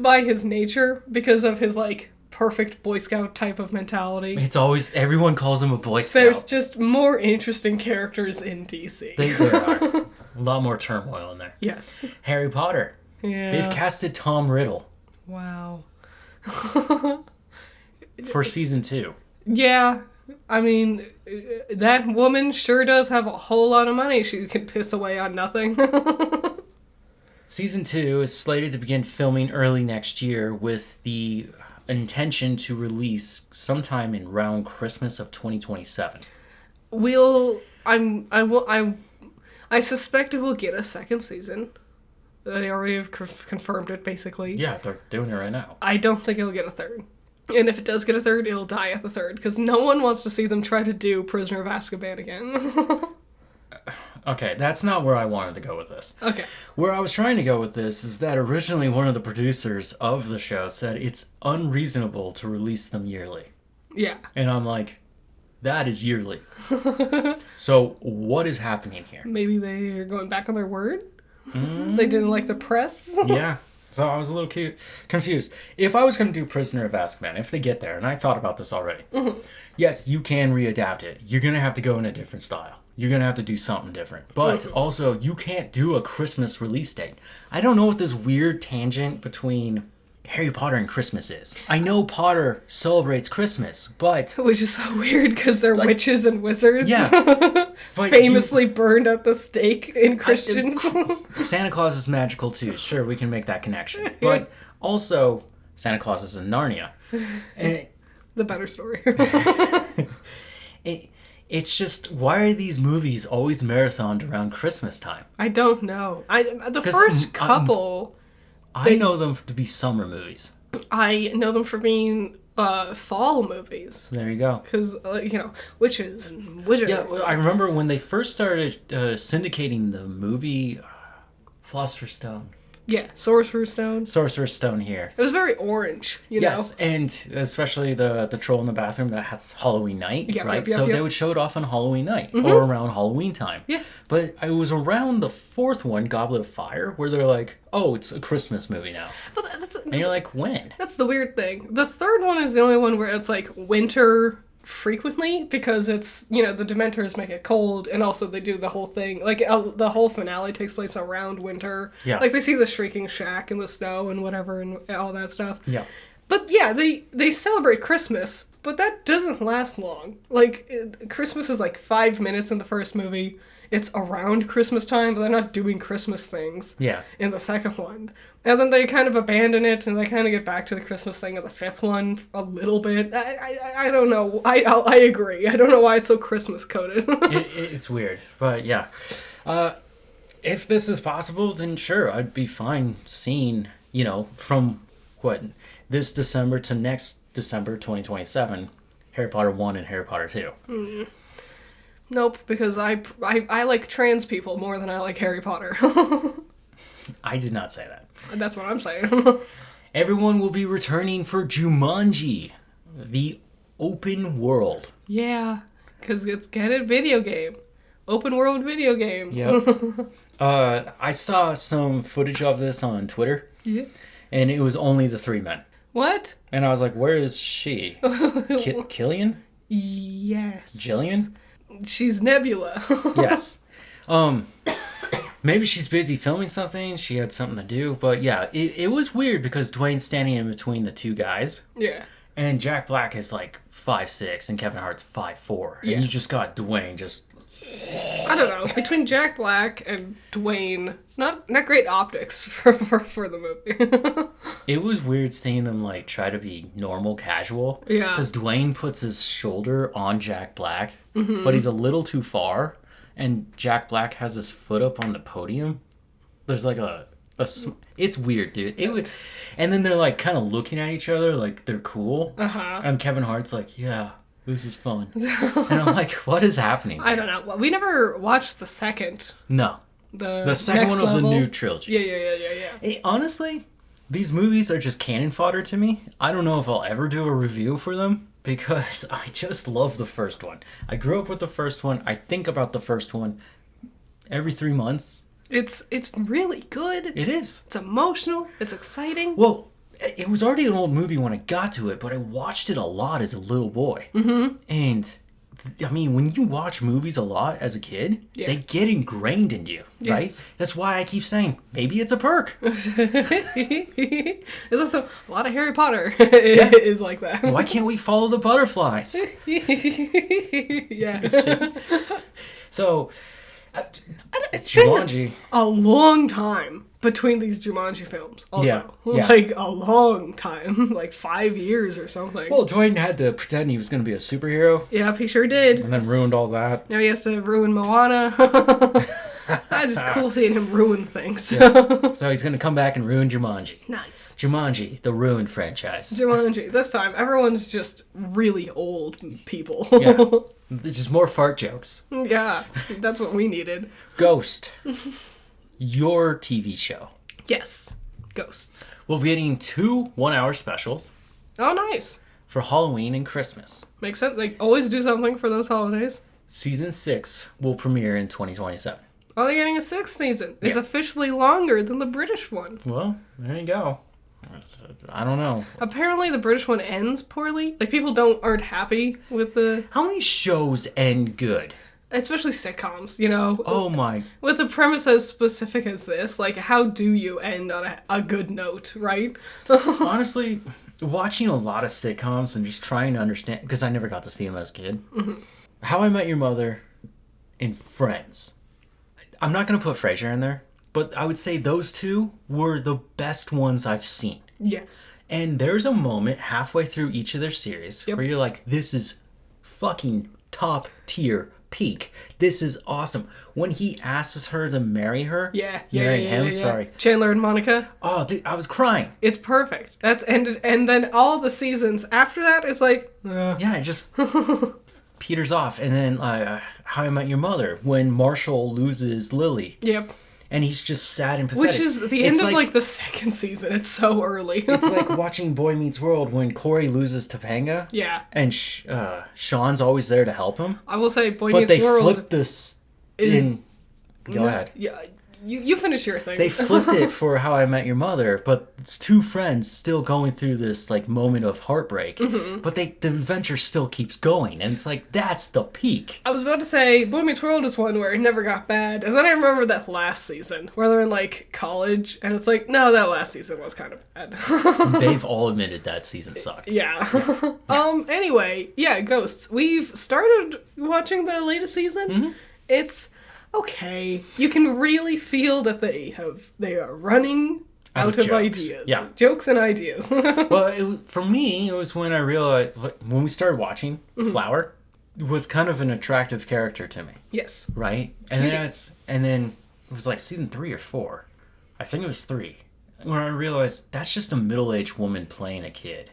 by his nature, because of his, like, perfect Boy Scout type of mentality.
It's always, everyone calls him a Boy Scout.
There's just more interesting characters in DC.
There are. A lot more turmoil in there.
Yes.
Harry Potter.
Yeah.
They've casted Tom Riddle.
Wow.
For season 2.
Yeah. I mean, that woman sure does have a whole lot of money she can piss away on nothing.
Season 2 is slated to begin filming early next year with the intention to release sometime in around Christmas of 2027.
I suspect it will get a second season. They already have confirmed it, basically.
Yeah, they're doing it right now.
I don't think it'll get a third. And if it does get a third, it'll die at the third, because no one wants to see them try to do Prisoner of Azkaban again.
Okay, that's not where I wanted to go with this.
Okay.
Where I was trying to go with this is that originally one of the producers of the show said it's unreasonable to release them yearly.
Yeah.
And I'm like, that is yearly. So what is happening here?
Maybe they are going back on their word? They didn't like the press?
Yeah. So I was a little confused. If I was going to do Prisoner of Azkaban, if they get there, and I thought about this already, yes, you can readapt it. You're going to have to go in a different style. You're going to have to do something different. But also, you can't do a Christmas release date. I don't know what this weird tangent between Harry Potter and Christmas is. I know Potter celebrates Christmas, but...
Which is so weird, because they're witches and wizards.
Yeah.
Famously burned at the stake in Christians.
Santa Claus is magical too. Sure, we can make that connection. But also, Santa Claus is in Narnia. And
the better story.
It's just, why are these movies always marathoned around Christmas time?
I don't know. The first couple...
I know them to be summer movies.
I know them for being fall movies.
There you go.
Because, witches and wizards.
Yeah, I remember when they first started syndicating the movie Philosopher's Stone.
Yeah, Sorcerer's Stone.
Sorcerer's Stone here.
It was very orange, you know?
Yes, and especially the troll in the bathroom that has Halloween night, right? So they would show it off on Halloween night or around Halloween time.
Yeah.
But it was around the fourth one, Goblet of Fire, where they're like, oh, it's a Christmas movie now.
But
and you're like, when?
That's the weird thing. The third one is the only one where it's like winter frequently, because it's, the Dementors make it cold, and also they do the whole thing, like the whole finale takes place around winter.
Yeah.
Like they see the shrieking shack in the snow and whatever and all that stuff.
Yeah.
But yeah, they celebrate Christmas, but that doesn't last long. Like, Christmas is like 5 minutes in the first movie. It's around Christmas time, but they're not doing Christmas things.
Yeah.
In the second one. And then they kind of abandon it, and they kind of get back to the Christmas thing in the fifth one a little bit. I don't know. I agree. I don't know why it's so Christmas coded.
It's weird. But yeah. If this is possible, then sure, I'd be fine seeing, from this December to next December 2027, Harry Potter 1 and Harry Potter 2.
Nope, because I like trans people more than I like Harry Potter.
I did not say that.
That's what I'm saying.
Everyone will be returning for Jumanji, the open world.
Yeah, because it's a video game. Open world video games.
Yep. I saw some footage of this on Twitter.
Yeah.
And it was only the 3 men.
What?
And I was like, where is she? Killian?
Yes.
Jillian?
She's Nebula.
Yes. Maybe she's busy filming something. She had something to do. But yeah, it was weird because Dwayne's standing in between the two guys.
Yeah.
And Jack Black is like 5'6" and Kevin Hart's 5'4".
Yeah.
And you just got Dwayne just...
I don't know. Between Jack Black and Dwayne, not great optics for the movie.
It was weird seeing them like try to be normal, casual.
Yeah.
Because Dwayne puts his shoulder on Jack Black, but he's a little too far. And Jack Black has his foot up on the podium. There's like it's weird, dude. And then they're like kind of looking at each other like they're cool.
Uh-huh.
And Kevin Hart's like, yeah, This is fun. And I'm like, what is happening?
I don't know. Well, we never watched the second.
No. The second
Next
one was
Level.
a new trilogy.
Yeah.
Honestly, these movies are just cannon fodder to me. I don't know if I'll ever do a review for them because I just love the first one. I grew up with the first one. I think about the first one every 3 months.
It's really good.
It is.
It's emotional. It's exciting.
Well, it was already an old movie when I got to it, but I watched it a lot as a little boy. Mm-hmm. And I mean, when you watch movies a lot as a kid, they get ingrained in you, right? That's why I keep saying, maybe it's a perk.
There's also a lot of Harry Potter is like that.
Why can't we follow the butterflies?
Yeah.
So,
it's been
Jumanji.
a long time between these Jumanji films. Also,
Yeah.
like a long time, like 5 years or something.
Well, Dwayne had to pretend he was going to be a superhero.
Yep, he sure did.
And then ruined all that.
Now he has to ruin Moana. That's just cool seeing him ruin things.
Yeah. So he's going to come back and ruin Jumanji.
Nice.
Jumanji, the ruined franchise.
Jumanji. This time, everyone's just really old people.
Yeah. It's just more fart jokes.
Yeah, that's what we needed.
Ghost. Your TV show.
Yes. Ghosts.
We'll be getting 2 1-hour specials
Oh, nice.
for Halloween and Christmas.
Makes sense. Like, always do something for those holidays.
Season 6 will premiere in 2027.
Oh, they're getting a 6th season. It's
Yeah.
officially longer than the British one.
Well, there you go. I don't know.
Apparently, the British one ends poorly. Like, people aren't happy with the...
How many shows end good?
Especially sitcoms, you know?
Oh my.
With a premise as specific as this, like, how do you end on a good note, right?
Honestly, watching a lot of sitcoms and just trying to understand, because I never got to see them as a kid. Mm-hmm. How I Met Your Mother and Friends. I'm not going to put Frasier in there, but I would say those 2 were the best ones I've seen.
Yes.
And there's a moment halfway through each of their series where you're like, this is fucking top tier peak. This is awesome. When he asks her to marry her. Marry him, sorry.
Chandler and Monica.
Oh, dude, I was crying.
It's perfect. That's ended, and then all the seasons after that is like,
Yeah, it just peters off. And then How I Met Your Mother, when Marshall loses Lily.
Yep.
And he's just sad and pathetic.
Which is the end of like the 2nd season. It's so early.
It's like watching Boy Meets World when Corey loses Topanga.
Yeah.
And Sean's always there to help him.
I will say Boy
But
Meets World
they flipped this Go ahead.
Yeah. You finish your thing.
They flipped it for How I Met Your Mother, but it's 2 friends still going through this like moment of heartbreak. Mm-hmm. But the adventure still keeps going, and it's like that's the peak.
I was about to say Boy Meets World is one where it never got bad, and then I remember that last season where they're in like college, and it's like no, that last season was kind of bad.
They've all admitted that season sucked.
Yeah. Anyway, yeah, Ghosts. We've started watching the latest season. Mm-hmm. It's okay. You can really feel that they are running out of ideas.
Yeah.
Jokes and ideas.
Well, for me, it was when I realized, when we started watching, Flower was kind of an attractive character to me.
Yes.
Right? And then it was like season 3 or 4. I think it was 3. When I realized that's just a middle-aged woman playing a kid.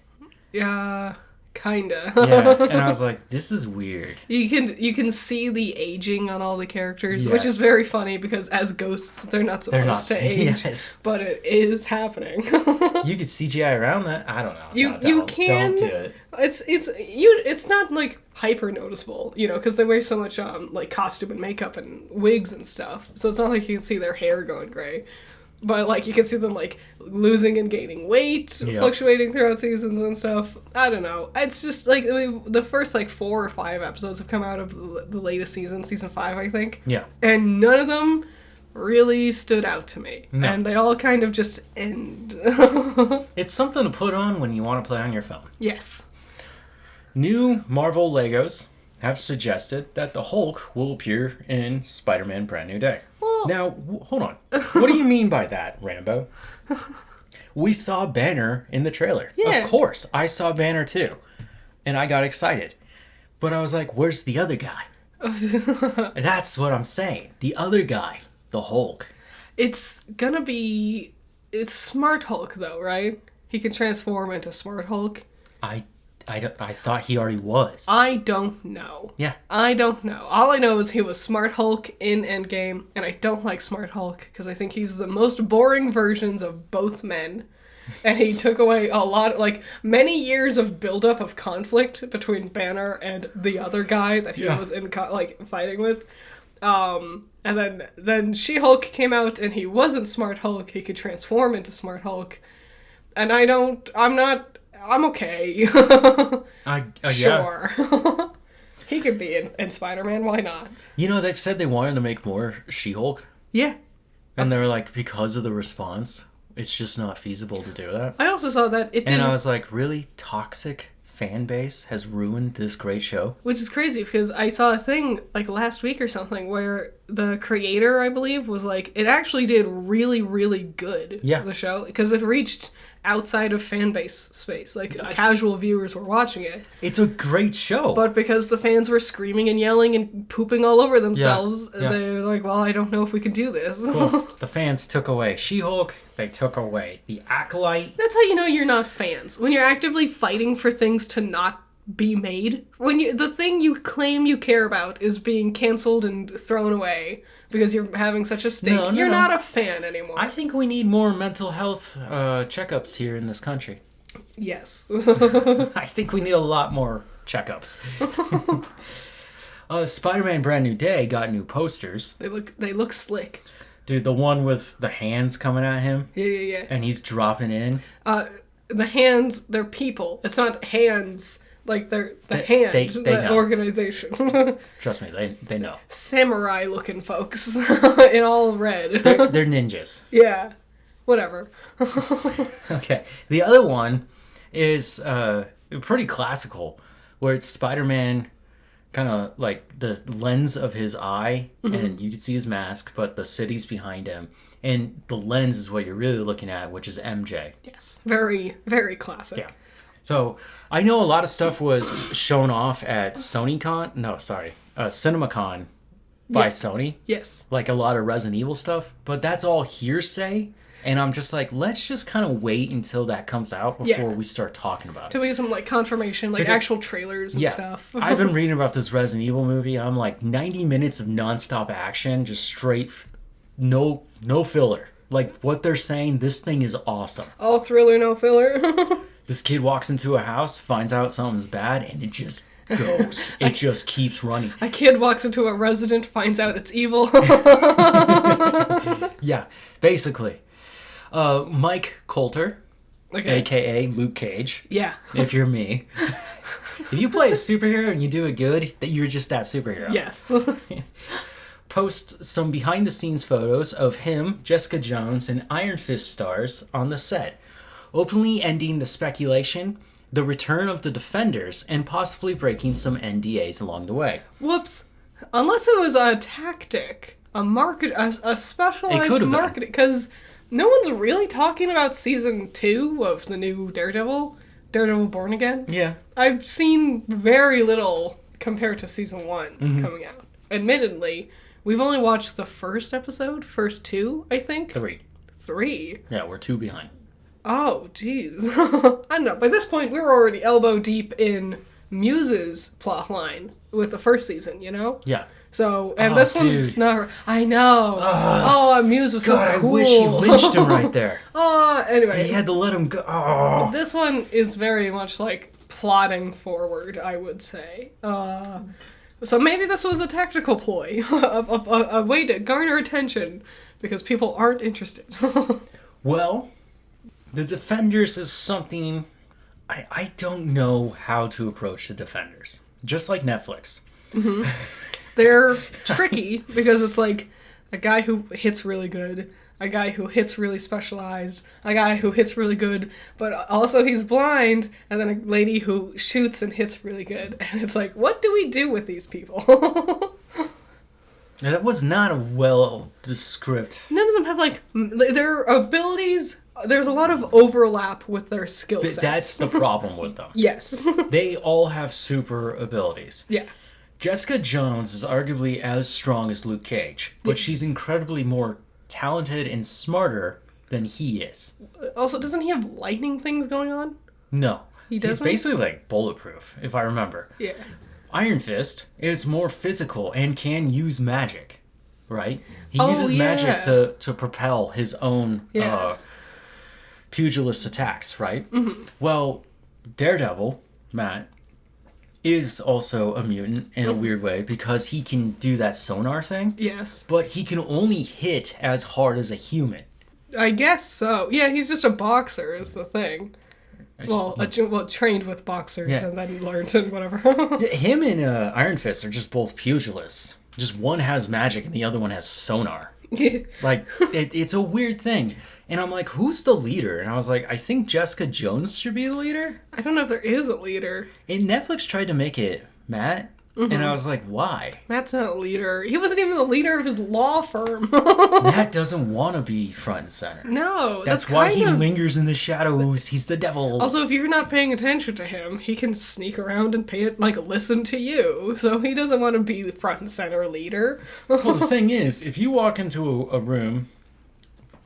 Yeah. Kinda.
Yeah, and I was like, this is weird.
You can see the aging on all the characters, which is very funny because as ghosts, they're not supposed to age, but it is happening.
You could CGI around that. I don't know.
You can.
Don't do it.
It's not like hyper noticeable, you know, because they wear so much like costume and makeup and wigs and stuff, so it's not like you can see their hair going gray. But, like, you can see them, like, losing and gaining weight, fluctuating throughout seasons and stuff. I don't know. It's just, like, the first, like, 4 or 5 episodes have come out of the latest season, season 5, I think.
Yeah.
And none of them really stood out to me.
No.
And they all kind of just end.
It's something to put on when you want to play on your phone.
Yes.
New Marvel Legos have suggested that the Hulk will appear in Spider-Man Brand New Day.
Well,
now, hold on. What do you mean by that, Rambo? We saw Banner in the trailer. Yeah. Of course, I saw Banner too. And I got excited. But I was like, where's the other guy? That's what I'm saying. The other guy. The Hulk.
It's Smart Hulk, though, right? He can transform into Smart Hulk.
I I thought he already was.
I don't know.
Yeah.
I don't know. All I know is he was Smart Hulk in Endgame, and I don't like Smart Hulk because I think he's the most boring versions of both men. And he took away a lot, like, many years of buildup of conflict between Banner and the other guy that he was in, fighting with. And then She-Hulk came out, and he wasn't Smart Hulk. He could transform into Smart Hulk. And I'm okay. Sure. Yeah. He could be in Spider-Man, why not?
You know, they've said they wanted to make more She-Hulk.
Yeah.
And they were like, because of the response, it's just not feasible to do that.
I also saw that it didn't...
And I was like, really? Toxic fan base has ruined this great show?
Which is crazy, because I saw a thing, like, last week or something, where the creator, I believe, was like, it actually did really, really good, the show, because it reached outside of fan base space. Like, casual viewers were watching it.
It's a great show.
But because the fans were screaming and yelling and pooping all over themselves, they're like, well, I don't know if we can do this.
Well, the fans took away She-Hulk. They took away the Acolyte.
That's how you know you're not fans. When you're actively fighting for things to not be made. When the thing you claim you care about is being canceled and thrown away because you're having such a stake, you're not a fan anymore.
I think we need more mental health checkups here in this country.
Yes.
I think we need a lot more checkups. Spider-Man Brand New Day got new posters.
They look slick.
Dude, the one with the hands coming at him.
Yeah.
And he's dropping in.
The hands, they're people. It's not hands. Like, they're the hand, the organization.
Trust me, they know.
Samurai-looking folks in all red.
They're ninjas.
Yeah. Whatever.
Okay. The other one is pretty classical, where it's Spider-Man kind of like the lens of his eye, and you can see his mask, but the city's behind him. And the lens is what you're really looking at, which is MJ.
Yes. Very, very classic.
Yeah. So, I know a lot of stuff was shown off at CinemaCon by Sony.
Yes.
Like a lot of Resident Evil stuff. But that's all hearsay. And I'm just like, let's just kind of wait until that comes out before we start talking about it.
To get some, like, confirmation, like, actual trailers and stuff.
I've been reading about this Resident Evil movie, and I'm like, 90 minutes of nonstop action, just straight, no filler. Like, what they're saying, this thing is awesome.
All thriller, no filler.
This kid walks into a house, finds out something's bad, and it just goes. It just keeps running.
A kid walks into a resident, finds out it's evil.
Yeah, basically. Mike Colter, a.k.a. Luke Cage.
Yeah.
If you're me. If you play a superhero and you do it good, you're just that superhero.
Yes.
Post some behind-the-scenes photos of him, Jessica Jones, and Iron Fist stars on the set, openly ending the speculation, the return of the Defenders, and possibly breaking some NDAs along the way.
Whoops. Unless it was a tactic, a specialized marketing, because no one's really talking about season 2 of the new Daredevil Born Again.
Yeah.
I've seen very little compared to season 1 coming out. Admittedly, we've only watched the first 2, I think. 3?
Yeah, we're 2 behind.
Oh, jeez. I don't know. By this point, we were already elbow deep in Muse's plotline with the first season, you know?
Yeah.
So, and this one's not... I know. Muse was so cool.
I wish he lynched him right there.
Anyway.
He had to let him go. Oh.
This one is very much like plotting forward, I would say. So maybe this was a tactical ploy. a way to garner attention because people aren't interested.
Well... The Defenders is something... I don't know how to approach the Defenders. Just like Netflix.
Mm-hmm. They're tricky because it's like a guy who hits really good, a guy who hits really specialized, a guy who hits really good, but also he's blind, and then a lady who shoots and hits really good. And it's like, what do we do with these people?
That was not a well-described...
None of them have, like, their abilities... There's a lot of overlap with their skill sets.
That's the problem with them.
Yes.
They all have super abilities.
Yeah.
Jessica Jones is arguably as strong as Luke Cage, but she's incredibly more talented and smarter than he is.
Also, doesn't he have lightning things going on?
No.
He
He's
doesn't?
basically like bulletproof, if I remember.
Yeah.
Iron Fist is more physical and can use magic, right? He
Oh,
uses
yeah.
magic to propel his own
Yeah.
pugilist attacks, right? Mm-hmm. Well, Daredevil, Matt, is also a mutant in a weird way because he can do that sonar thing,
Yes.
but he can only hit as hard as a human.
I guess so. Yeah, he's just a boxer is the thing. Well, trained with boxers
Yeah.
and then learned and whatever.
Him and Iron Fist are just both pugilists. Just one has magic and the other one has sonar. Like, it's a weird thing. And I'm like, who's the leader? And I was like, I think Jessica Jones should be the leader.
I don't know if there is a leader.
And Netflix tried to make it Matt.
Mm-hmm.
And I was like, why?
Matt's not a leader. He wasn't even the leader of his law firm.
Matt doesn't want to be front and center.
No,
That's why he lingers in the shadows. He's the devil.
Also, if you're not paying attention to him, he can sneak around and listen to you. So he doesn't want to be the front and center leader.
Well, the thing is, if you walk into a room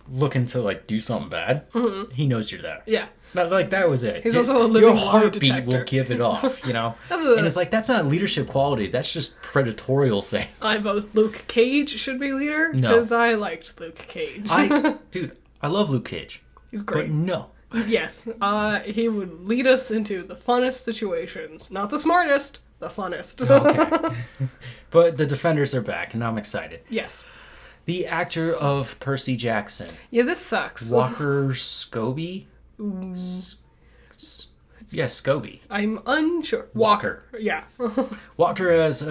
looking to like do something bad, he knows you're there.
Yeah.
That was it.
He's also a living
Your
lie
heartbeat
detector.
will give it off, you know?
That's
And it's like, that's not leadership quality. That's just predatorial thing.
I vote Luke Cage should be leader.
No.
Because I liked Luke Cage.
Dude, I love Luke Cage.
He's great.
But no.
Yes. He would lead us into the funnest situations. Not the smartest, the funnest.
Okay. But the Defenders are back, and I'm excited.
Yes.
The actor of Percy Jackson,
Yeah, this sucks.
Walker Scobie? Yeah, Scobie.
I'm unsure.
Walker.
Yeah.
Walker has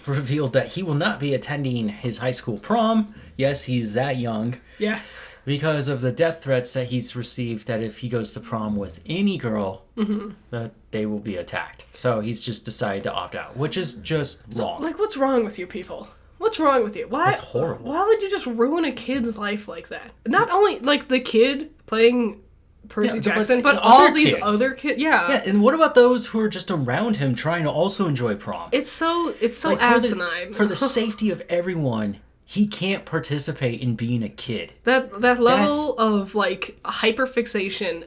revealed that he will not be attending his high school prom. Yes, he's that young.
Yeah.
Because of the death threats that he's received, that if he goes to prom with any girl, that they will be attacked. So he's just decided to opt out, which is just wrong.
Like, what's wrong with you people? What's wrong with you? Why?
That's horrible.
Why would you just ruin a kid's life like that? Not only like the kid playing Percy Jackson, but all
other
these
kids.
other kids. Yeah.
Yeah, and what about those who are just around him trying to also enjoy prom?
It's so
Like,
asinine.
For the safety of everyone, he can't participate in being a kid.
That level of like hyperfixation.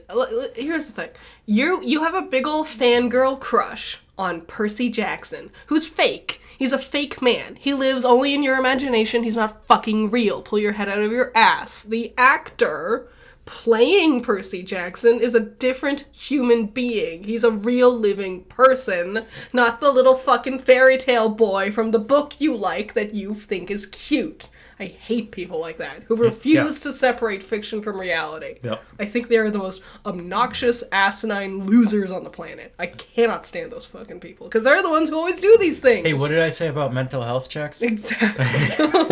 Here's the thing: you have a big old fangirl crush on Percy Jackson, who's fake. He's a fake man. He lives only in your imagination. He's not fucking real. Pull your head out of your ass. The actor playing Percy Jackson is a different human being. He's a real living person, not the little fucking fairy tale boy from the book you like that you think is cute. I hate people like that who refuse to separate fiction from reality.
Yep.
I think they are the most obnoxious, asinine losers on the planet. I cannot stand those fucking people because they're the ones who always do these things.
Hey, what did I say about mental health checks?
Exactly.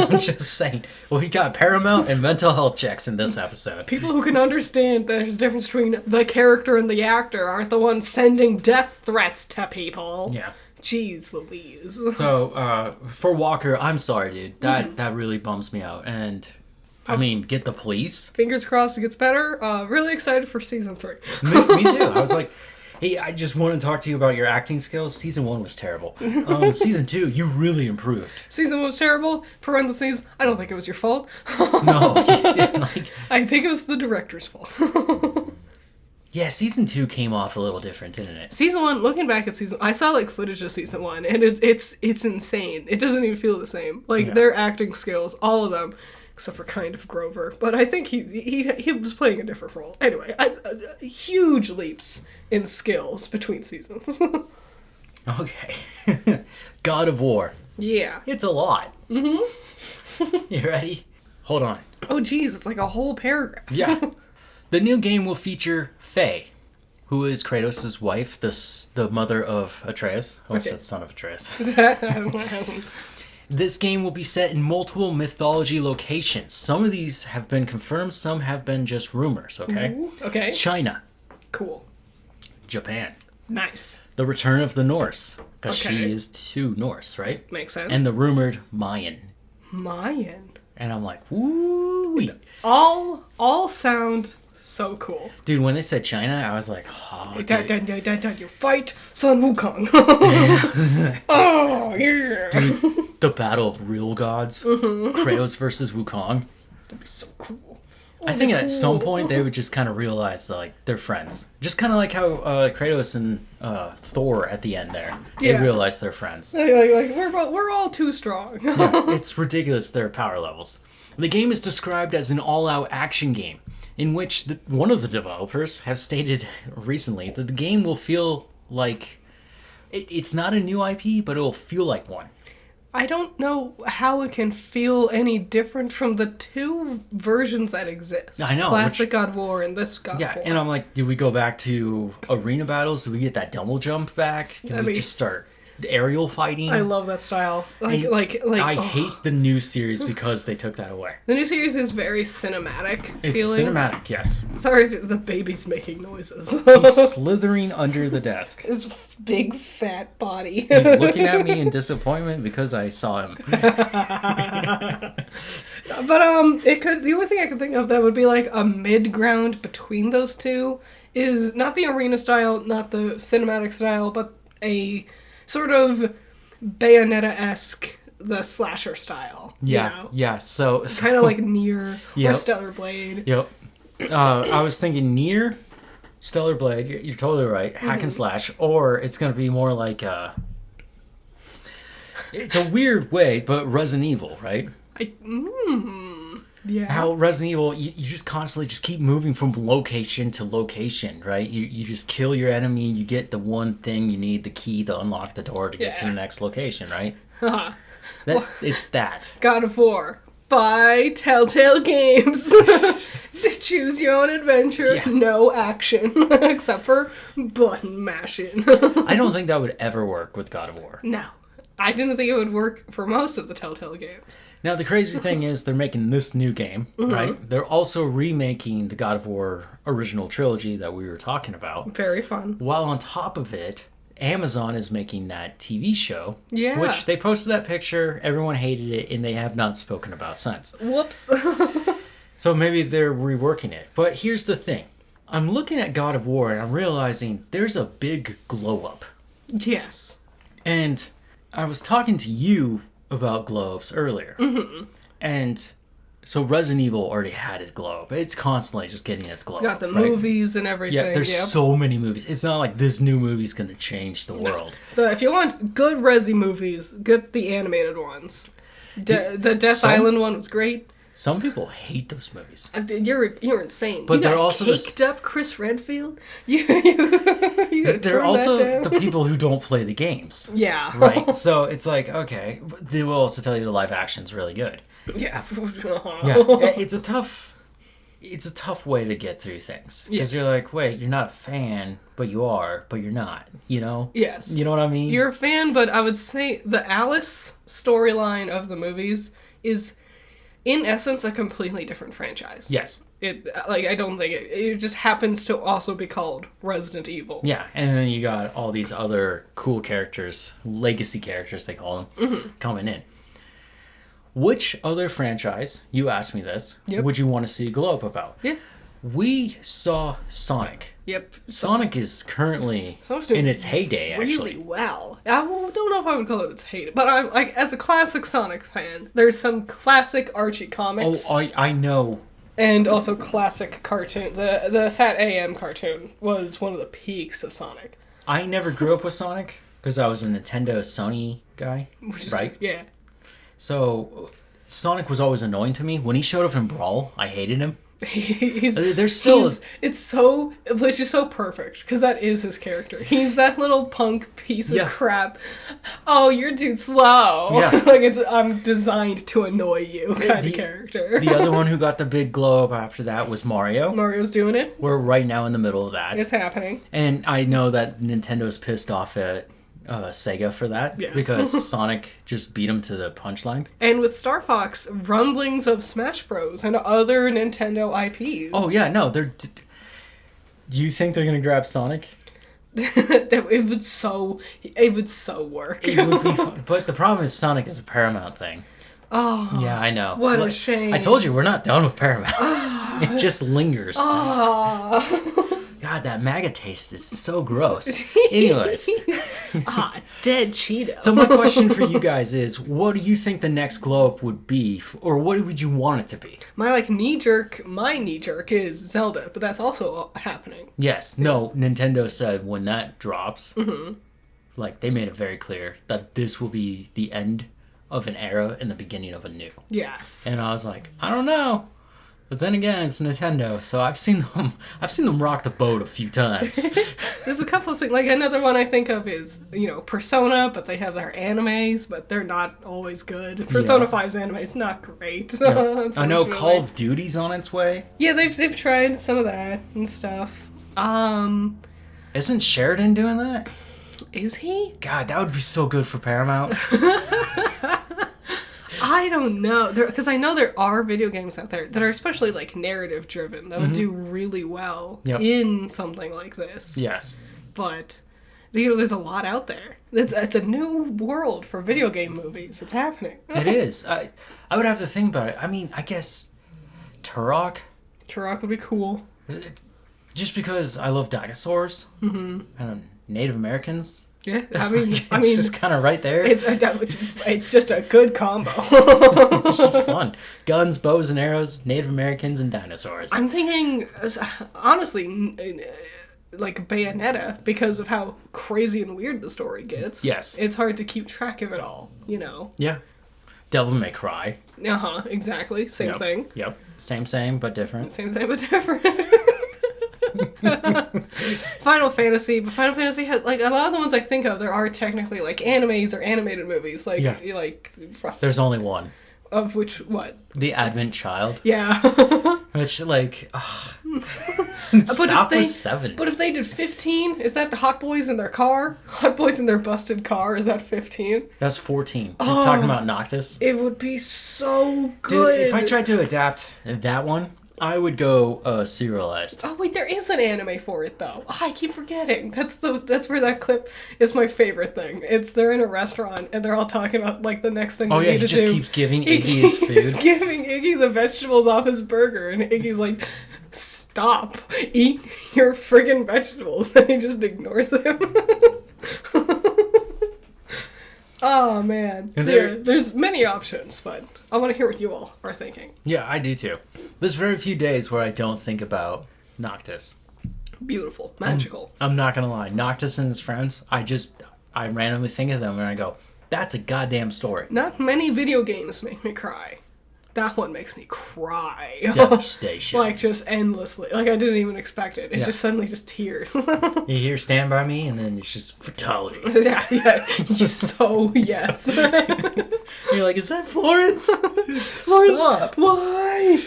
I'm just saying. Well, we got Paramount and mental health checks in this episode.
People who can understand that there's a difference between the character and the actor aren't the ones sending death threats to people.
Yeah.
Jeez Louise.
So, for Walker, I'm sorry, dude. That really bums me out. And, I mean, get the police.
Fingers crossed it gets better. Really excited for season 3.
Me too. I was like, hey, I just want to talk to you about your acting skills. Season 1 was terrible. Season 2, you really improved.
Season 1 was terrible. Parentheses, I don't think it was your fault.
No. Like,
I think it was the director's fault.
yeah, Season 2 came off a little different, didn't it?
Season 1, looking back at I saw like footage of season 1, and it's insane. It doesn't even feel the same. Like their acting skills, all of them, except for kind of Grover. But I think he was playing a different role. Anyway, huge leaps in skills between seasons.
Okay. God of War.
Yeah.
It's a lot. Mm-hmm. You ready? Hold on.
Oh, geez, it's like a whole paragraph.
Yeah. The new game will feature Faye, who is Kratos' wife, the mother of Atreus. I almost said son of Atreus. This game will be set in multiple mythology locations. Some of these have been confirmed, some have been just rumors, okay?
Ooh, okay.
China.
Cool.
Japan.
Nice.
The return of the Norse, because
Okay.
she is too Norse, right?
Makes sense.
And the rumored Mayan.
Mayan.
And I'm like, woo!
All sound so cool.
Dude, when they said China, I was like, oh, dude.
You fight Sun Wukong. Oh, yeah.
Dude, the battle of real gods. Kratos versus Wukong.
That'd be so cool.
I think at some point they would just kind of realize that, like, they're friends. Just kind of like how Kratos and Thor at the end there. They realize they're friends.
Like we're all too strong.
Yeah, it's ridiculous, their power levels. The game is described as an all-out action game, in which one of the developers have stated recently that the game will feel like... It's not a new IP, but it will feel like one.
I don't know how it can feel any different from the two versions that exist.
I know.
Classic God of War and this God of War.
Yeah, and I'm like, do we go back to arena battles? Do we get that double jump back? Can we just start aerial fighting?
I love that style. I
hate the new series because they took that away.
The new series is very cinematic.
It's cinematic, yes.
Sorry if the baby's making noises.
He's slithering under the desk.
His big fat body.
He's looking at me in disappointment because I saw him.
But the only thing I could think of that would be like a mid ground between those two is not the arena style, not the cinematic style, but a sort of Bayonetta-esque, the slasher style.
Yeah,
you know?
yeah. So
kind of like Nier or Stellar Blade.
Yep. I was thinking Nier, Stellar Blade. You're totally right. Hack and slash, or it's gonna be more like it's a weird way, but Resident Evil, right?
Yeah.
How Resident Evil, you just constantly just keep moving from location to location, right? You just kill your enemy, you get the one thing you need, the key to unlock the door to get to the next location, right? It's that.
God of War. By Telltale Games. Choose your own adventure. Yeah. No action. Except for button mashing.
I don't think that would ever work with God of War.
No. I didn't think it would work for most of the Telltale games.
Now, the crazy thing is they're making this new game, right? They're also remaking the God of War original trilogy that we were talking about.
Very fun.
While on top of it, Amazon is making that TV show.
Yeah.
Which they posted that picture, everyone hated it, and they have not spoken about since.
Whoops.
So maybe they're reworking it. But here's the thing. I'm looking at God of War, and I'm realizing there's a big glow-up.
Yes.
And I was talking to you about glow-ups earlier. And so Resident Evil already had its glow-up. It's constantly just getting its glow-up.
It's got the movies and everything.
Yeah, there's so many movies. It's not like this new movie's going to change the world.
If you want good Resi movies, get the animated ones. The Death Island one was great.
Some people hate those movies.
You're insane.
But they're also
caked up Chris Redfield.
They're also the people who don't play the games.
Yeah.
Right. So it's like, okay, they will also tell you the live action's really good.
Yeah.
It's a tough way to get through things because you're like, wait, you're not a fan, but you are, but you're not. You know.
Yes.
You know what I mean?
You're a fan, but I would say the Alice storyline of the movies is, in essence, a completely different franchise.
Yes.
I don't think it just happens to also be called Resident Evil.
Yeah, and then you got all these other cool characters, legacy characters they call them, coming in. Which other franchise, you asked me this, would you want to see a glow up about?
Yeah.
We saw Sonic.
Yep.
Sonic is currently in its heyday, actually.
Really well. I don't know if I would call it its heyday, but I'm like, as a classic Sonic fan, there's some classic Archie comics.
Oh, I know.
And also classic cartoons. The Sat AM cartoon was one of the peaks of Sonic.
I never grew up with Sonic because I was a Nintendo Sony guy, right?
Yeah.
So Sonic was always annoying to me. When he showed up in Brawl, I hated him.
Which is so perfect because that is his character. He's that little punk piece of crap. Oh, you're too slow.
Yeah.
I'm designed to annoy you kind of character.
The other one who got the big glow up after that was Mario.
Mario's doing it.
We're right now in the middle of that.
It's happening.
And I know that Nintendo's pissed off at Sega for that because Sonic just beat him to the punchline.
And with Star Fox, rumblings of Smash Bros. And other Nintendo IPs.
Oh yeah, no, do you think they're gonna grab Sonic?
It would so work.
It would be fun. But the problem is Sonic is a Paramount thing.
Oh.
Yeah, I know.
What a shame.
I told you we're not done with Paramount. It just lingers.
Oh.
God, that MAGA taste is so gross. Anyways.
Dead Cheeto.
So my question for you guys is, what do you think the next glow up would be? Or what would you want it to be?
My knee jerk is Zelda, but that's also happening.
Yes. No, Nintendo said when that drops, like, they made it very clear that this will be the end of an era and the beginning of a new.
Yes.
And I was like, I don't know. But then again, it's Nintendo, so I've seen them rock the boat a few times.
There's a couple of things. Like, another one I think of is, Persona, but they have their animes, but they're not always good. Persona 5's anime is not great.
Yeah. I know Call of Duty's on its way.
Yeah, they've tried some of that and stuff.
Isn't Sheridan doing that?
Is he?
God, that would be so good for Paramount.
I don't know. Because I know there are video games out there that are especially, like, narrative driven that would do really well in something like this.
Yes.
But, there's a lot out there. It's a new world for video game movies. It's happening.
It is. I would have to think about it. I mean, I guess Turok.
Turok would be cool.
Just because I love dinosaurs. And Native Americans.
Yeah, I mean,
it's just kind of right there.
It's just a good combo.
It's just fun. Guns, bows and arrows, Native Americans, and dinosaurs.
I'm thinking, honestly, like Bayonetta, because of how crazy and weird the story gets.
Yes.
It's hard to keep track of it all,
Yeah. Devil May Cry.
Exactly. Same thing.
Yep. Same, but different.
Same, but different. Final Fantasy, but Final Fantasy had, like, a lot of the ones I think of, there are technically, like, animes or animated movies, like,
there's only one.
Of which, what?
The Advent Child.
Yeah.
Which, like,
stop
with 7.
But if they did 15, is that Hot Boys in their car? Hot Boys in their busted car, is that 15?
That's 14. You're talking about Noctis?
It would be so good.
Dude, if I tried to adapt that one, I would go serialized.
Oh wait, there is an anime for it though. I keep forgetting. That's where that clip is my favorite thing. They're in a restaurant and they're all talking about, like, the next thing they need to do.
He just keeps giving Iggy his food.
He's giving Iggy the vegetables off his burger, and Iggy's like, "Stop! Eat your friggin' vegetables!" And he just ignores him. Oh man. There's many options, but I want to hear what you all are thinking.
Yeah, I do too. There's very few days where I don't think about Noctis.
Beautiful. Magical.
I'm not gonna lie. Noctis and his friends, I randomly think of them and I go, that's a goddamn story.
Not many video games make me cry. That one makes me cry.
Devastation.
Like, just endlessly. Like, I didn't even expect it. It's just suddenly just tears.
You hear Stand By Me, and then it's just fatality.
Yeah. So, yes.
You're like, is that Florence?
Florence,
stop.
Why?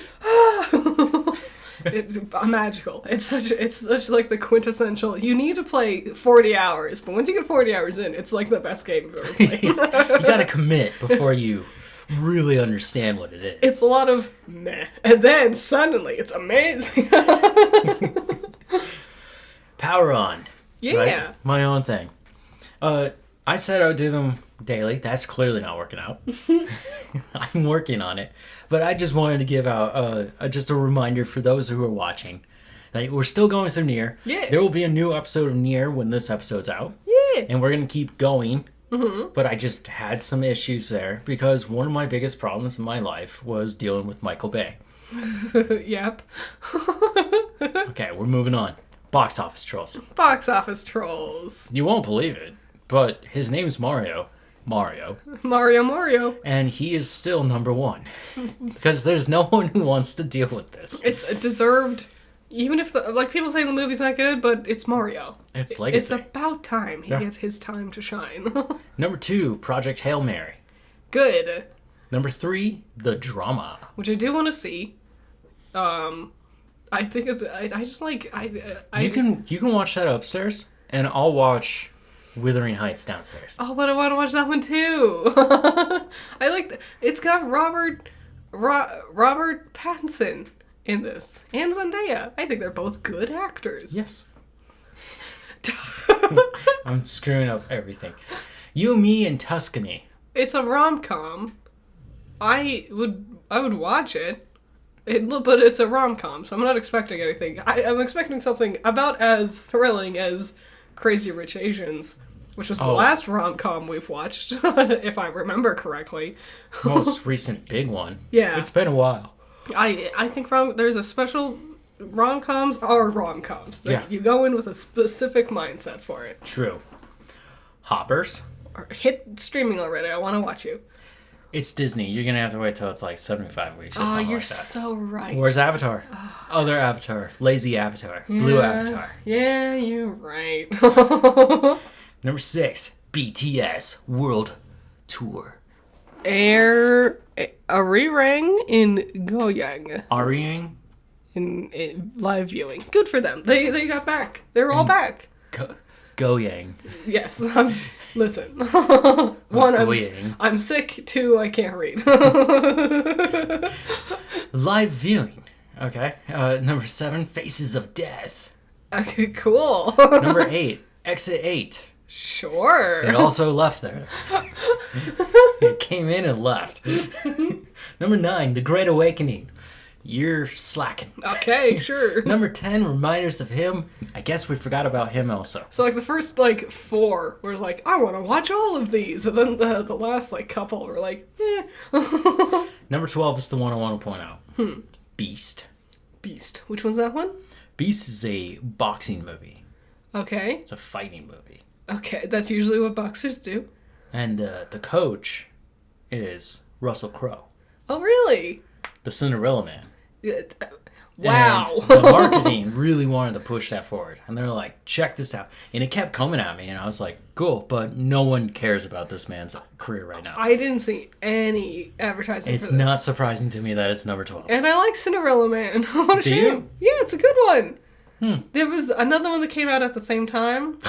It's magical. It's such like the quintessential. You need to play 40 hours, but once you get 40 hours in, it's like the best game you've ever played.
You gotta commit before you really understand what it is.
It's a lot of meh, and then suddenly it's amazing.
PowerOn.
Yeah.
Right? My own thing. I said I would do them daily. That's clearly not working out. I'm working on it. But I just wanted to give out just a reminder for those who are watching. Like, we're still going through Nier.
Yeah.
There will be a new episode of Nier when this episode's out.
Yeah.
And we're going to keep going. Mm-hmm. But I just had some issues there because one of my biggest problems in my life was dealing with Michael Bay.
Yep.
Okay, we're moving on. Box office trolls.
Box office trolls.
You won't believe it, but his name's Mario. Mario. And he is still number one. Because there's no one who wants to deal with this.
It's a deserved... Even if, people say the movie's not good, but it's Mario.
It's legacy.
It's about time he gets his time to shine.
Number 2, Project Hail Mary.
Good.
Number 3, The Drama.
Which I do want to see. I think it's... I just like...
You can watch that upstairs, and I'll watch Wuthering Heights downstairs.
Oh, but I want to watch that one too. I like... It's got Robert Pattinson in this, and Zendaya. I think they're both good actors.
Yes. I'm screwing up everything. You, Me, and Tuscany.
It's a rom-com. I would watch it. But it's a rom-com, so I'm not expecting anything. I'm expecting something about as thrilling as Crazy Rich Asians, which was the last rom-com we've watched, if I remember correctly.
Most recent big one.
Yeah.
It's been a while.
I think there's a special... Rom-coms are rom-coms.
Yeah.
You go in with a specific mindset for it.
True. Hoppers.
Hit streaming already. I want to watch you.
It's Disney. You're going to have to wait till it's like 75 weeks or something
you're
like that.
so right.
Where's Avatar? Other Avatar. Lazy Avatar. Blue Avatar.
Yeah, you're right.
Number 6. BTS World Tour.
A re-rang in Goyang.
Aryang?
In live viewing. Good for them. They got back. They're all back.
Goyang.
Yes. Listen. One, I'm sick. Two, I can't read.
Live viewing. Okay. Number 7. Faces of Death.
Okay, cool.
Number 8. Exit 8.
Sure.
It also left there. It came in and left. Number 9. The Great Awakening. You're slacking.
Okay, sure.
Number 10, Reminders of Him. I guess we forgot about him also.
So, like, the first, 4 was like, I want to watch all of these. And then the last, couple were like, eh.
Number 12 is the one I want to point out. Beast.
Beast. Which one's that one?
Beast is a boxing movie.
Okay.
It's a fighting movie.
Okay, that's usually what boxers do.
And the coach is Russell Crowe.
Oh, really?
The Cinderella Man.
Wow.
And the marketing really wanted to push that forward. And they're like, check this out. And it kept coming at me. And I was like, cool. But no one cares about this man's career right now.
I didn't see any advertising
It's
for this.
not surprising to me that it's number 12.
And I like Cinderella Man. What a
Do
shame.
you?
Yeah, it's a good one. There was another one that came out at the same time.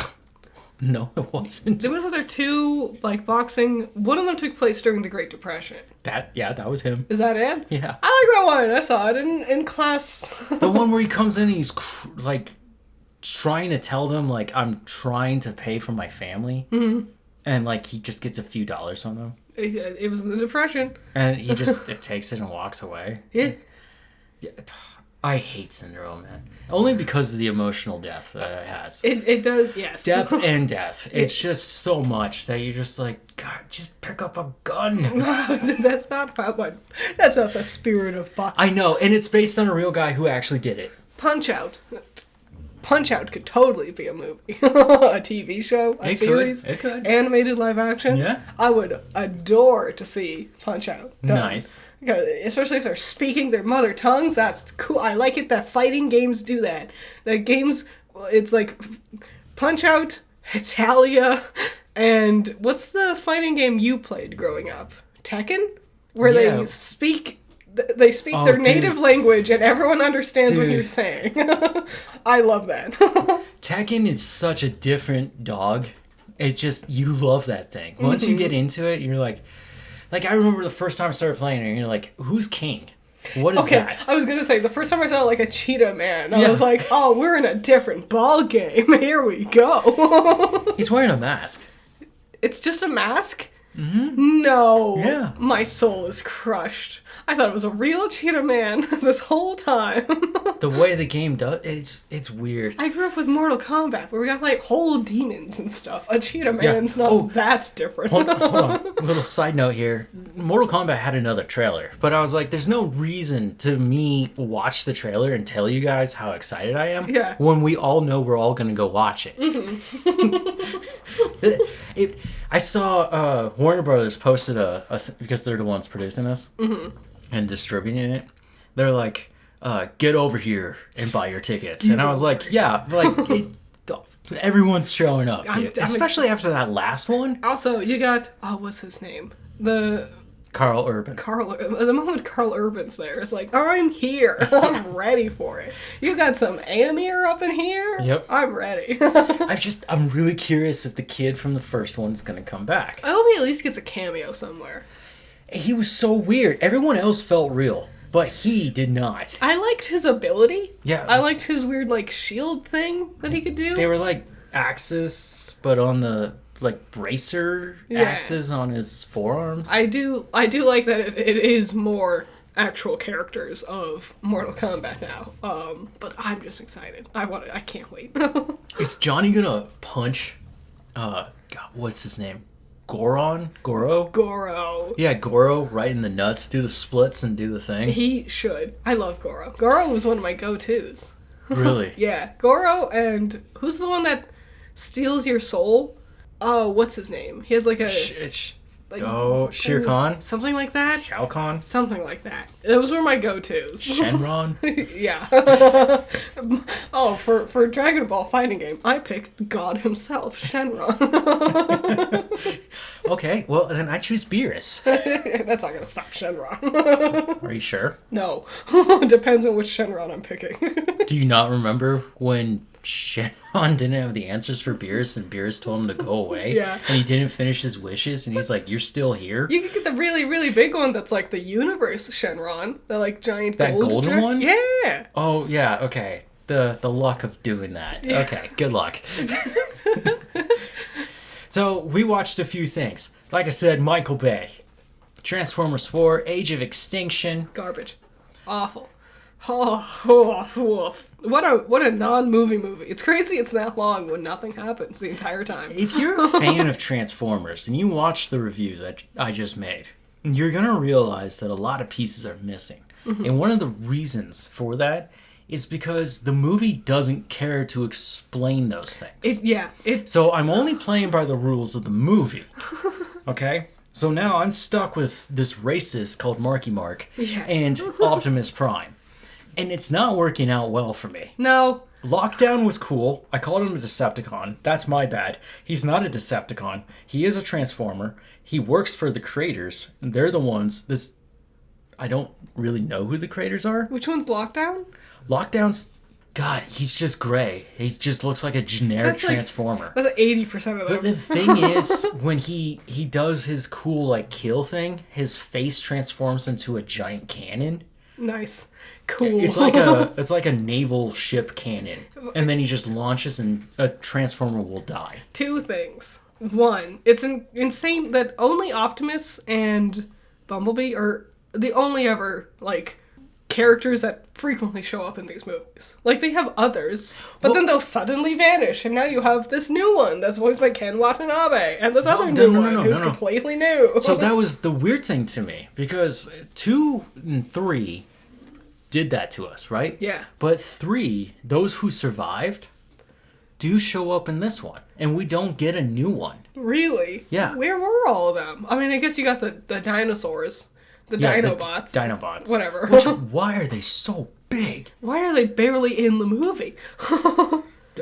No, it wasn't.
There was other two, boxing. One of them took place during the Great Depression.
That was him.
Is that it?
Yeah.
I like that one. I saw it in class.
The one where he comes in and he's trying to tell them I'm trying to pay for my family. Mm-hmm. And he just gets a few dollars from them.
It was the Depression.
And he just takes it and walks away.
Yeah.
I hate Cinderella Man. Only because of the emotional death that it has.
It does, yes.
Depth and death. It's just so much that you're just like, God, just pick up a gun.
That's not the spirit of boxing.
I know, and it's based on a real guy who actually did it.
Punch-Out. Punch-Out could totally be a movie. A TV show, a series,
it could.
Animated live action.
Yeah.
I would adore to see Punch-Out done.
Nice.
Especially if they're speaking their mother tongues, that's cool. I like it that fighting games do that. The games, it's like Punch-Out, Italia, and what's the fighting game you played growing up? Tekken? Where they speak their native language and everyone understands what you're saying. I love that.
Tekken is such a different dog. It's just, you love that thing. Once you get into it, you're like, I remember the first time I started playing it, and you're like, who's king? What is that?
I was going to say, the first time I saw a cheetah man, I was like, oh, we're in a different ball game. Here we go.
He's wearing a mask.
It's just a mask? Mm-hmm. No.
Yeah.
My soul is crushed. I thought it was a real cheetah man this whole time.
The way the game does, it's weird.
I grew up with Mortal Kombat, where we got whole demons and stuff. A cheetah man's not that different.
Hold on. A little side note here. Mortal Kombat had another trailer, but I was like, there's no reason to me watch the trailer and tell you guys how excited I am when we all know we're all going to go watch it. Mm-hmm. I saw Warner Brothers posted because they're the ones producing this. Mm-hmm. And distributing it, they're like, get over here and buy your tickets. And I was like, yeah, everyone's showing up, dude. Especially after that last one.
Also, you got, what's his name?
Carl Urban.
The moment Carl Urban's there, it's like, I'm here. I'm ready for it. You got some Amir up in here?
Yep.
I'm ready.
I'm really curious if the kid from the first one's going to come back.
I hope he at least gets a cameo somewhere.
He was so weird. Everyone else felt real, but he did not.
I liked his ability.
Yeah.
I liked his weird, shield thing that he could do.
They were axes, but on the, bracer axes on his forearms.
I do like that it is more actual characters of Mortal Kombat now. But I'm just excited. I can't wait.
Is Johnny gonna punch, God, what's his name? Goro?
Goro.
Yeah, Goro right in the nuts, do the splits and do the thing.
He should. I love Goro. Goro was one of my go-tos.
Really?
Yeah, Goro, and who's the one that steals your soul? Oh, what's his name? He has like a...
Shere Khan?
Something like that?
Shao Kahn?
Something like that. Those were my go-tos.
Shenron?
Yeah. Oh, for Dragon Ball fighting game, I pick God himself, Shenron.
Okay, well, then I choose Beerus.
That's not gonna stop Shenron.
Are you sure?
No. Depends on which Shenron I'm picking.
Do you not remember when Shenron didn't have the answers for Beerus and Beerus told him to go away?
Yeah.
And he didn't finish his wishes and he's like, you're still here?
You can get the really, really big one that's like the universe Shenron. The like giant
That golden one?
Yeah.
Oh, yeah, okay. The luck of doing that. Yeah. Okay, good luck. So, we watched a few things. Like I said, Michael Bay. Transformers 4, Age of Extinction.
Garbage. Awful. Oh. What a non-movie movie. It's crazy it's that long when nothing happens the entire time.
If you're a fan of Transformers and you watch the reviews that I just made, you're going to realize that a lot of pieces are missing. Mm-hmm. And one of the reasons for that is because the movie doesn't care to explain those things. So I'm only playing by the rules of the movie. Okay? So now I'm stuck with this racist called Marky Mark and Optimus Prime. And it's not working out well for me.
No.
Lockdown was cool. I called him a Decepticon. That's my bad. He's not a Decepticon. He is a Transformer. He works for the creators. And they're the ones... I don't really know who the creators are.
Which one's Lockdown?
Lockdown's... God, he's just gray. He just looks like a generic Transformer.
That's like 80% of them.
But the thing is, when he does his cool, like, kill thing, his face transforms into a giant cannon.
Nice. Cool.
It's like a naval ship cannon. And then he just launches and a Transformer will die.
Two things. One, it's insane that only Optimus and Bumblebee are the only ever, like, characters that frequently show up in these movies. Like, they have others, but then they'll suddenly vanish, and now you have this new one that's voiced by Ken Watanabe, and this other new one who's completely new.
So that was the weird thing to me, because 2 and 3 did that to us, right?
Yeah.
But 3, those who survived, do show up in this one, and we don't get a new one.
Really?
Yeah.
Where were all of them? I mean, I guess you got the dinosaurs. The Dinobots.
Dinobots.
Whatever.
Why are they so big?
Why are they barely in the movie?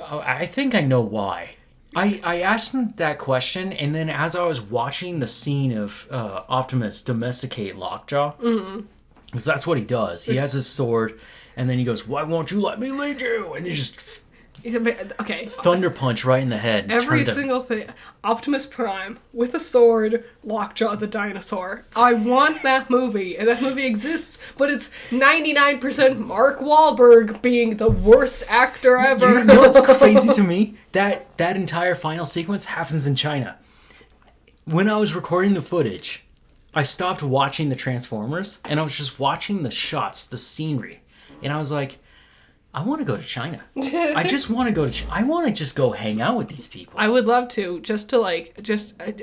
I think I know why. I asked them that question, and then as I was watching the scene of Optimus domesticate Lockjaw, because that's what he does. He has his sword, and then he goes, "Why won't you let me lead you?" And he just...
Okay.
Thunder punch right in the head.
Every single thing. Optimus Prime with a sword, Lockjaw the dinosaur. I want that movie, and that movie exists, but it's 99% Mark Wahlberg being the worst actor ever.
You know what's crazy to me? That entire final sequence happens in China. When I was recording the footage, I stopped watching the Transformers, and I was just watching the shots, the scenery, and I was like, I want to go to China. I just want to go to China. I want to just go hang out with these people.
I would love to, just to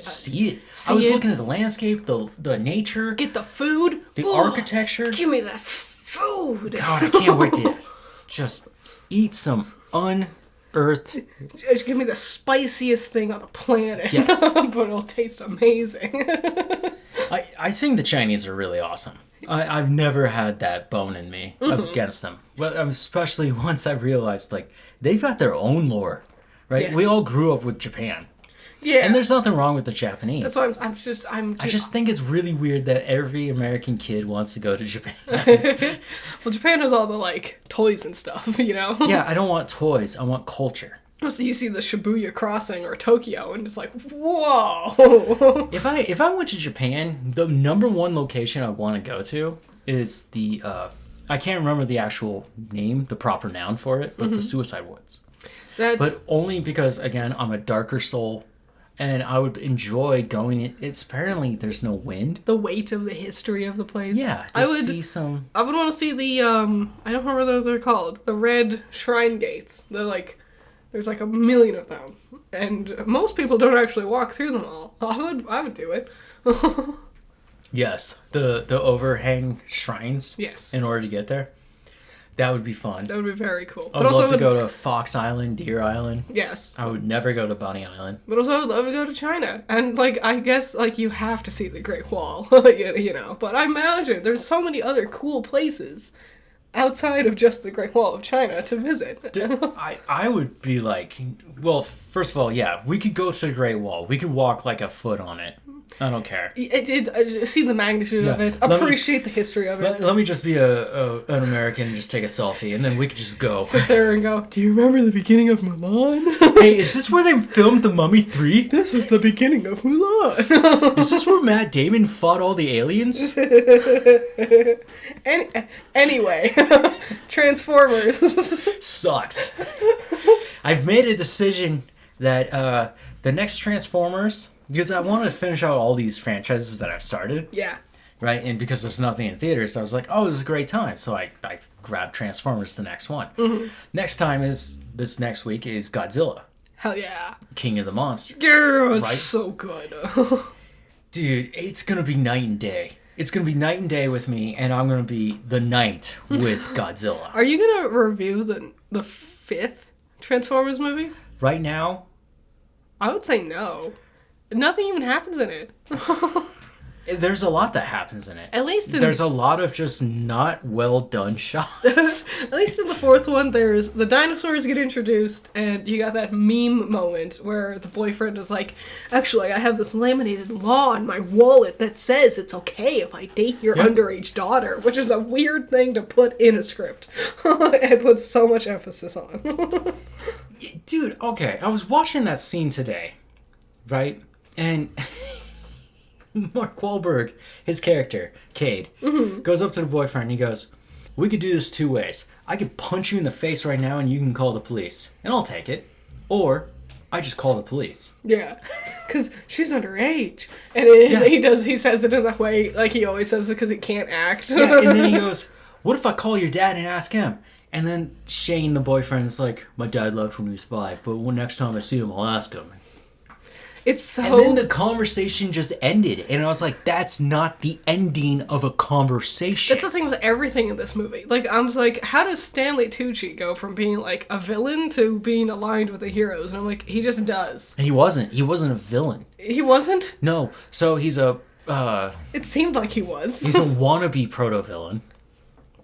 see it. I was looking at the landscape, the nature.
Get the food.
The architecture.
Give me that food.
God, I can't wait to just eat some unearthed.
Just give me the spiciest thing on the planet.
Yes.
But it'll taste amazing.
I think the Chinese are really awesome. I've never had that bone in me against them. But especially once I realized, like, they've got their own lore, right? Yeah. We all grew up with Japan. Yeah. And there's nothing wrong with the Japanese.
That's why I
just think it's really weird that every American kid wants to go to Japan.
Well, Japan has all the, like, toys and stuff, you know?
Yeah, I don't want toys. I want culture.
So you see the Shibuya Crossing or Tokyo, and it's like, whoa!
If I went to Japan, the number one location I want to go to is the, I can't remember the actual name, the proper noun for it, but the Suicide Woods. But only because, again, I'm a darker soul. And I would enjoy going in. It's apparently there's no wind.
The weight of the history of the place.
Yeah, see some.
I would want to see the I don't remember what they're called. The red shrine gates. They're like, there's like a million of them, and most people don't actually walk through them all. I would do it.
Yes, the overhang shrines.
Yes.
In order to get there. That would be fun.
That would be very cool.
I would love to go to Fox Island, Deer Island.
Yes.
I would never go to Bunny Island.
But also I would love to go to China. And, like, I guess, like, you have to see the Great Wall, you know. But I imagine there's so many other cool places outside of just the Great Wall of China to visit.
I would be like, well, first of all, yeah, we could go to the Great Wall. We could walk like a foot on it. I don't care.
I see the magnitude of it. Appreciate the history of it.
Let me just be an American and just take a selfie, and then we could just go.
Sit there and go, do you remember the beginning of Mulan?
Hey, is this where they filmed The Mummy 3?
This was the beginning of Mulan.
Is this where Matt Damon fought all the aliens?
Anyway, Transformers.
Sucks. I've made a decision that the next Transformers... Because I wanted to finish out all these franchises that I've started.
Yeah.
Right? And because there's nothing in theaters, I was like, oh, this is a great time. So I grabbed Transformers the next one. Mm-hmm. Next week is Godzilla.
Hell yeah.
King of the Monsters.
Yeah, it's so good.
Dude, it's going to be night and day. It's going to be night and day with me, and I'm going to be the knight with Godzilla.
Are you going to review the fifth Transformers movie?
Right now?
I would say no. Nothing even happens in it.
There's a lot that happens in it.
At least
there's a lot of just not well done shots.
At least in the fourth one, there's the dinosaurs get introduced, and you got that meme moment where the boyfriend is like, actually, I have this laminated law in my wallet that says it's okay if I date your underage daughter, which is a weird thing to put in a script. And puts so much emphasis on.
Dude, okay, I was watching that scene today, right? And Mark Wahlberg, his character, Cade, goes up to the boyfriend and he goes, we could do this two ways. I could punch you in the face right now and you can call the police. And I'll take it. Or I just call the police.
Yeah. Because she's underage. And it is, he says it in that way, like he always says it because he can't act.
Yeah, and then he goes, what if I call your dad and ask him? And then Shane, the boyfriend, is like, my dad left when he was 5, but next time I see him, I'll ask him.
It's so...
And then the conversation just ended. And I was like, that's not the ending of a conversation.
That's the thing with everything in this movie. Like, I was like, how does Stanley Tucci go from being, like, a villain to being aligned with the heroes? And I'm like, he just does.
And he wasn't. He wasn't a villain.
He wasn't?
No. So he's a...
it seemed like he was.
He's a wannabe proto-villain.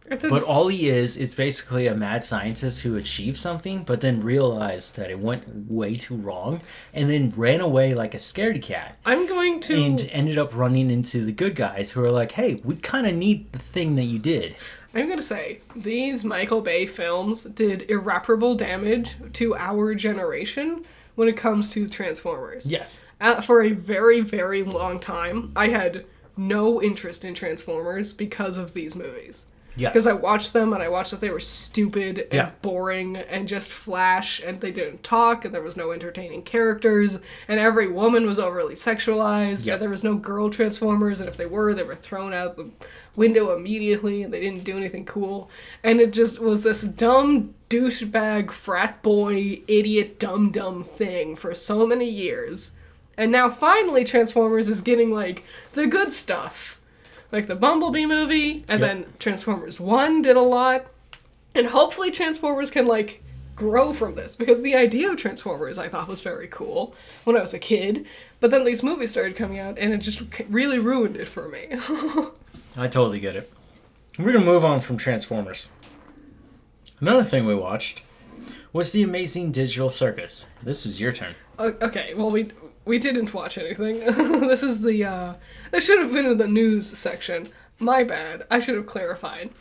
But all he is basically a mad scientist who achieved something, but then realized that it went way too wrong, and then ran away like a scaredy cat.
I'm going to...
And ended up running into the good guys who are like, hey, we kind of need the thing that you did.
I'm going to say, these Michael Bay films did irreparable damage to our generation when it comes to Transformers.
Yes.
For a very, very long time, I had no interest in Transformers because of these movies.
Yes.
Because I watched them, and I watched that they were stupid and boring and just flash, and they didn't talk, and there was no entertaining characters, and every woman was overly sexualized, and there was no girl Transformers, and if they were thrown out the window immediately, and they didn't do anything cool. And it just was this dumb douchebag, frat boy, idiot, dumb thing for so many years. And now finally Transformers is getting, like, the good stuff. Like the Bumblebee movie, and then Transformers 1 did a lot. And hopefully Transformers can, like, grow from this. Because the idea of Transformers I thought was very cool when I was a kid. But then these movies started coming out, and it just really ruined it for me.
I totally get it. We're going to move on from Transformers. Another thing we watched was The Amazing Digital Circus. This is your turn.
Okay, well, we didn't watch anything. This is this should have been in the news section. My bad. I should have clarified.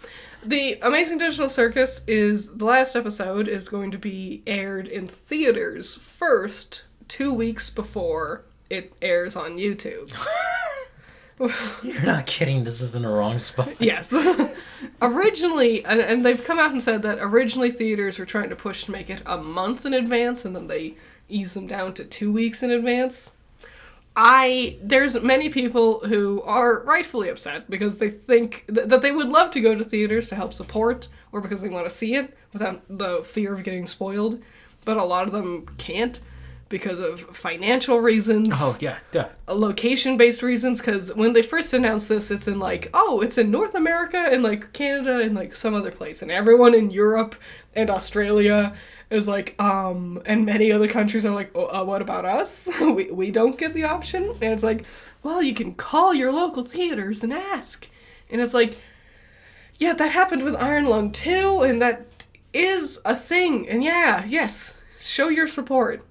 The Amazing Digital Circus the last episode is going to be aired in theaters first, 2 weeks before it airs on YouTube.
You're not kidding. This is in the wrong spot.
Yes. Originally, and they've come out and said that originally theaters were trying to push to make it a month in advance, and then they ease them down to 2 weeks in advance. there's many people who are rightfully upset because they think that they would love to go to theaters to help support or because they want to see it without the fear of getting spoiled, but a lot of them can't because of financial reasons.
Oh, yeah, duh.
Location-based reasons, because when they first announced this, it's in it's in North America and Canada and some other place, and everyone in Europe and Australia is and many other countries are what about us? we don't get the option. And it's well, you can call your local theaters and ask. And it's yeah, that happened with Iron Lung too, and that is a thing. And yes, show your support.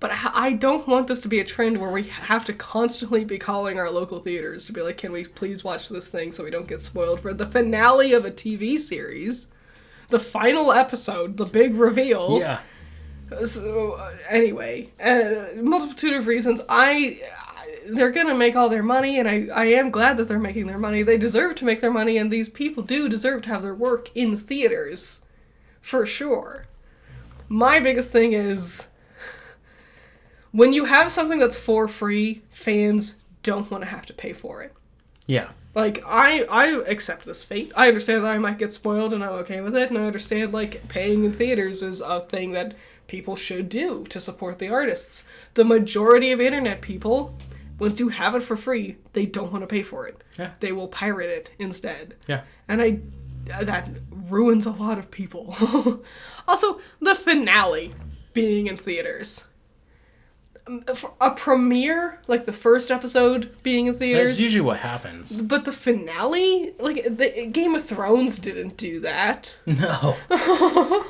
But I don't want this to be a trend where we have to constantly be calling our local theaters to be can we please watch this thing so we don't get spoiled for the finale of a TV series, the final episode, the big reveal.
Yeah.
So, anyway, multitude of reasons. They're gonna make all their money, and I am glad that they're making their money. They deserve to make their money, and these people do deserve to have their work in theaters, for sure. My biggest thing is, when you have something that's for free, fans don't want to have to pay for it.
Yeah.
I accept this fate. I understand that I might get spoiled, and I'm okay with it, and I understand, paying in theaters is a thing that people should do to support the artists. The majority of internet people, once you have it for free, they don't want to pay for it.
Yeah.
They will pirate it instead.
Yeah.
And that ruins a lot of people. Also, the finale being in theaters. A premiere, the first episode being in theaters.
That's usually what happens.
But the finale, the Game of Thrones didn't do that.
No.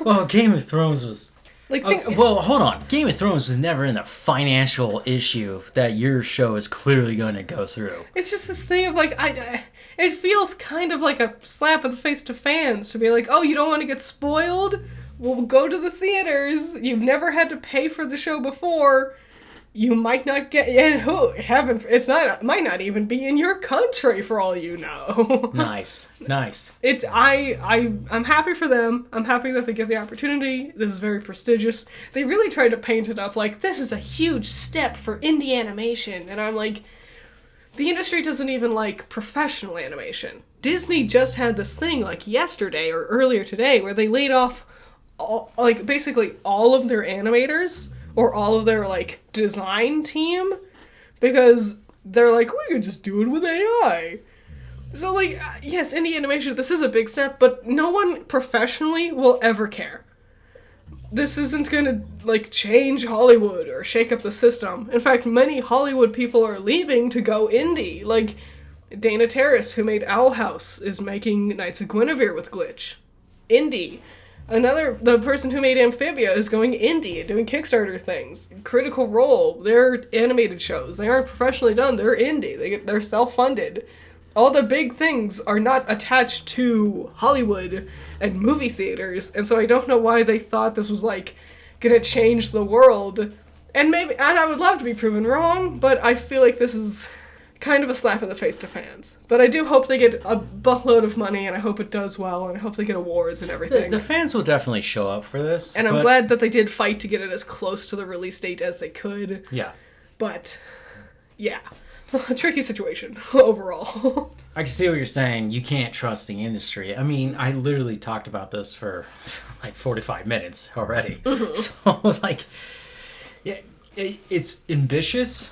Well, Game of Thrones was... well, hold on. Game of Thrones was never in the financial issue that your show is clearly going to go through.
It's just this thing of, it feels kind of like a slap in the face to fans to be oh, you don't want to get spoiled? Well, go to the theaters. You've never had to pay for the show before. You might not get, and might not even be in your country for all you know.
Nice.
I'm happy for them. I'm happy that they get the opportunity. This is very prestigious. They really tried to paint it up this is a huge step for indie animation. And I'm the industry doesn't even like professional animation. Disney just had this thing yesterday or earlier today where they laid off basically all of their animators or all of their design team because they're we could just do it with AI. So yes, indie animation, this is a big step, but no one professionally will ever care. This isn't gonna change Hollywood or shake up the system. In fact, many Hollywood people are leaving to go indie. Dana Terrace, who made Owl House, is making Knights of Guinevere with Glitch. Indie. The person who made Amphibia is going indie and doing Kickstarter things. Critical Role, they're animated shows. They aren't professionally done, they're indie. They're self-funded. All the big things are not attached to Hollywood and movie theaters, and so I don't know why they thought this was gonna change the world. And I would love to be proven wrong, but I feel this is kind of a slap in the face to fans. But I do hope they get a buttload of money, and I hope it does well, and I hope they get awards and everything.
The fans will definitely show up for this.
And I'm glad that they did fight to get it as close to the release date as they could.
Yeah.
But, yeah. A tricky situation, overall.
I can see what you're saying. You can't trust the industry. I mean, I literally talked about this for 45 minutes already. Mm-hmm. So, yeah, it's ambitious.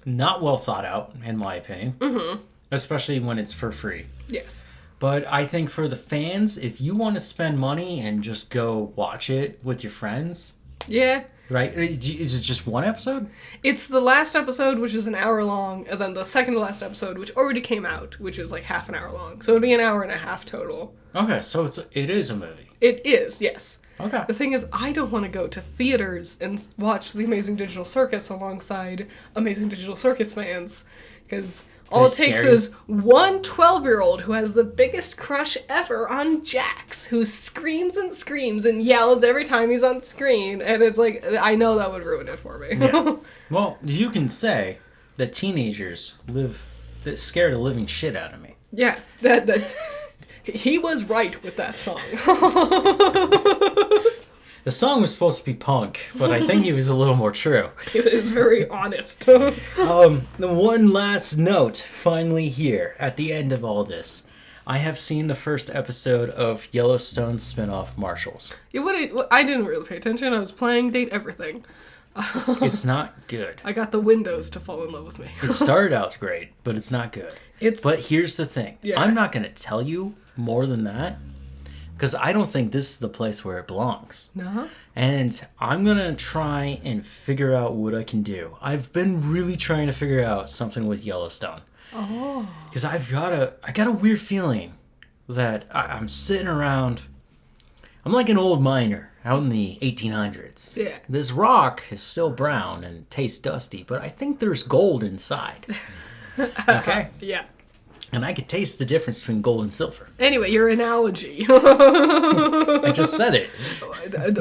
Not well thought out, in my opinion. Mm-hmm. Especially when it's for free.
Yes.
But I think for the fans, if you want to spend money and just go watch it with your friends...
Yeah.
Right? Is it just one episode?
It's the last episode, which is an hour long, and then the second to last episode, which already came out, which is half an hour long. So it'd be an hour and a half total.
Okay, so it is a movie.
It is, yes.
Okay.
The thing is, I don't want to go to theaters and watch The Amazing Digital Circus alongside Amazing Digital Circus fans, because all it takes is one 12-year-old who has the biggest crush ever on Jax, who screams and screams and yells every time he's on screen, and it's I know that would ruin it for me.
Yeah. Well, you can say that teenagers that's scared of the living shit out of me.
Yeah, that he was right with that song.
The song was supposed to be punk, but I think he was a little more true.
It is very honest.
The one last note, finally here, at the end of all this. I have seen the first episode of Yellowstone's spin-off, Marshals.
Yeah, I didn't really pay attention. I was playing Date Everything.
It's not good.
I got the windows to fall in love with me.
It started out great, but it's not good. But here's the thing. Yeah. I'm not going to tell you more than that, because I don't think this is the place where it belongs. No. And I'm going to try and figure out what I can do. I've been really trying to figure out something with Yellowstone. Oh. Because I got a weird feeling that I'm sitting around. I'm like an old miner out in the 1800s. Yeah. This rock is still brown and tastes dusty, but I think there's gold inside. Okay? Yeah. And I could taste the difference between gold and silver.
Anyway, your analogy.
I just said it.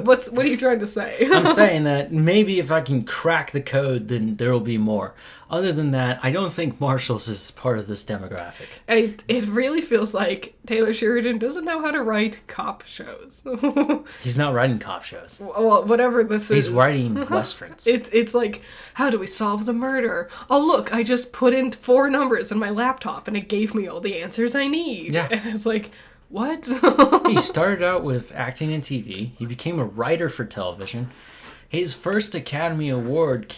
What are you trying to say?
I'm saying that maybe if I can crack the code, then there will be more. Other than that, I don't think Marshals is part of this demographic.
It really feels like Taylor Sheridan doesn't know how to write cop shows.
He's not writing cop shows.
Well, whatever this is.
He's writing westerns.
It's like, how do we solve the murder? Oh, look, I just put in 4 numbers in my laptop and it gave me all the answers I need. Yeah. And it's like, what?
He started out with acting in TV. He became a writer for television. His first Academy Award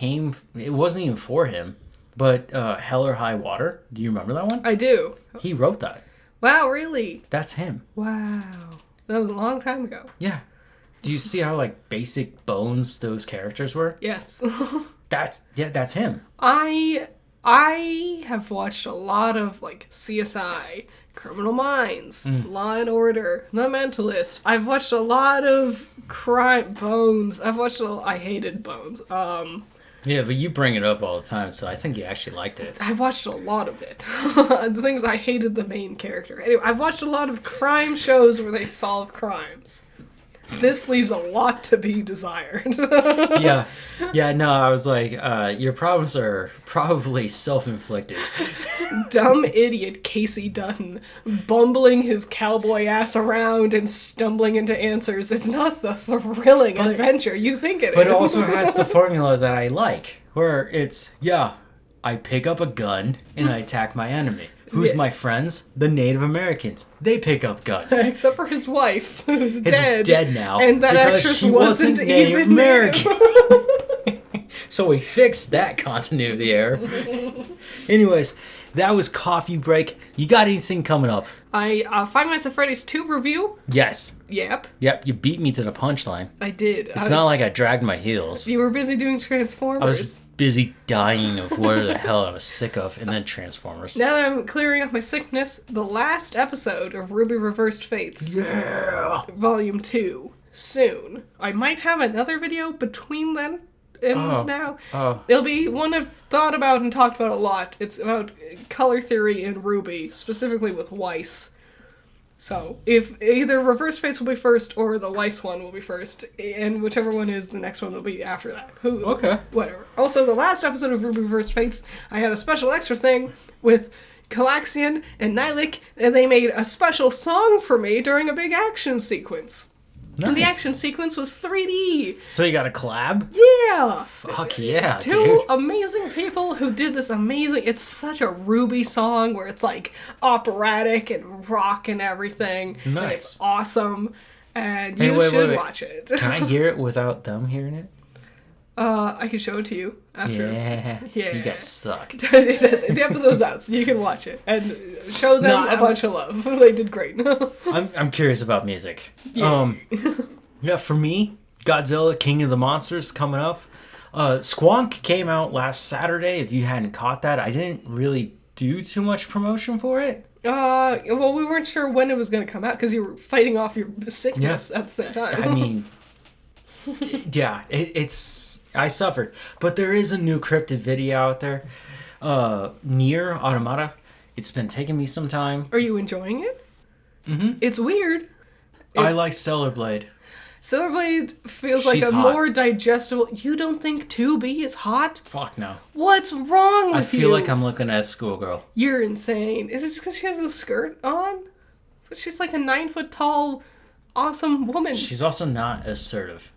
it wasn't even for him, but Hell or High Water. Do you remember that one?
I do.
He wrote that.
Wow, really?
That's him.
Wow. That was a long time ago.
Yeah. Do you see how, like, basic bones those characters were?
Yes.
That's him.
I have watched a lot of, like, CSI, Criminal Minds, Law and Order, The Mentalist. I've watched a lot of Bones. I hated Bones.
Yeah, but you bring it up all the time, so I think you actually liked it.
I watched a lot of it. The things I hated the main character. Anyway, I've watched a lot of crime shows where they solve crimes. This leaves a lot to be desired.
Yeah, no, I was like, your problems are probably self-inflicted.
Dumb idiot Casey Dutton bumbling his cowboy ass around and stumbling into answers is not the thrilling adventure you think it is.
But it also has the formula that I like, where it's, I pick up a gun and I attack my enemy. Who's my friends? The Native Americans. They pick up guns.
Except for his wife, who's dead.
Dead now.
And that actress wasn't
Native
even
American. So we fixed that continuity error. Anyways, that was Coffee Break. You got anything coming up?
Five Nights at Freddy's 2 review?
Yes.
Yep,
you beat me to the punchline.
I did.
It's not like I dragged my heels.
You were busy doing Transformers.
I was busy dying of whatever the hell I was sick of, and then Transformers.
Now that I'm clearing up my sickness, the last episode of Ruby Reversed Fates.
Yeah!
Volume 2. Soon. I might have another video between then and now. It'll be one I've thought about and talked about a lot. It's about color theory in Ruby, specifically with Weiss. So, if either Reverse Fates will be first or the Weiss one will be first, and whichever one is, the next one will be after that.
Okay.
Whatever. Also, the last episode of Ruby Reverse Fates, I had a special extra thing with Calaxian and Nylik, and they made a special song for me during a big action sequence. Nice. And the action sequence was 3D.
So you got a collab?
Yeah.
Fuck yeah,
Two amazing people who did this amazing... It's such a Ruby song where it's like operatic and rock and everything.
Nice.
And it's awesome. And you should watch it.
Can I hear it without them hearing it?
I can show it to you after.
Yeah. You guys suck.
The episode's out, so you can watch it and show them a bunch of love. They did great.
I'm curious about music. Yeah. For me, Godzilla King of the Monsters coming up. Squonk came out last Saturday. If you hadn't caught that, I didn't really do too much promotion for it.
Well, we weren't sure when it was going to come out because you were fighting off your sickness at the same time.
I mean, yeah, I suffered. But there is a new cryptid video out there. Nier Automata. It's been taking me some time.
Are you enjoying it?
Mm-hmm.
It's weird.
I like Stellar Blade.
Stellar Blade feels like a more digestible... You don't think 2B is hot?
Fuck no.
What's wrong with you?
I feel like I'm looking at a schoolgirl.
You're insane. Is it just because she has the skirt on? She's like a 9-foot tall, awesome woman.
She's also not assertive.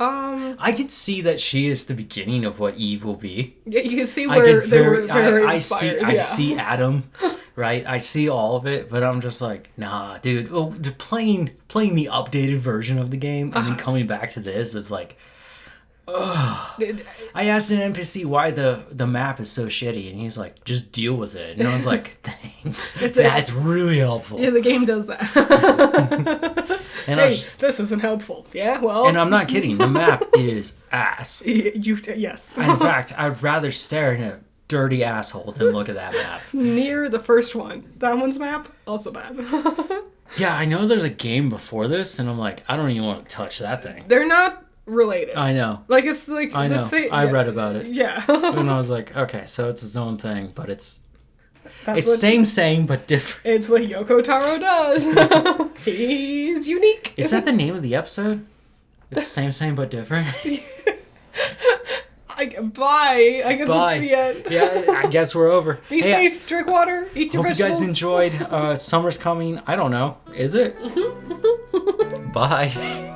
I could see that she is the beginning of what Eve will be.
Yeah, you can see where they were very inspired.
I see Adam, right? I see all of it, but I'm just like, nah, dude. Oh, playing the updated version of the game and then coming back to this, it's like, ugh. I asked an NPC why the map is so shitty, and he's like, just deal with it. And I was like, thanks. That's really helpful.
Yeah, the game does that.
And
hey, this isn't helpful. Yeah, well.
And I'm not kidding. The map is ass.
Yes.
In fact, I'd rather stare at a dirty asshole than look at that map.
Near the first one. That one's map, also bad.
Yeah, I know there's a game before this, and I'm like, I don't even want to touch that thing.
They're not related.
I know.
Like, it's like
I know. I read about it.
Yeah.
And I was like, okay, so it's its own thing, but it's same, but different.
It's what Yoko Taro does. He's unique.
Is that the name of the episode? It's same, but different?
Bye. I guess it's the end.
Yeah, I guess we're over.
Be safe, drink water, eat your vegetables.
Hope you guys enjoyed. Summer's coming. I don't know. Is it? Bye.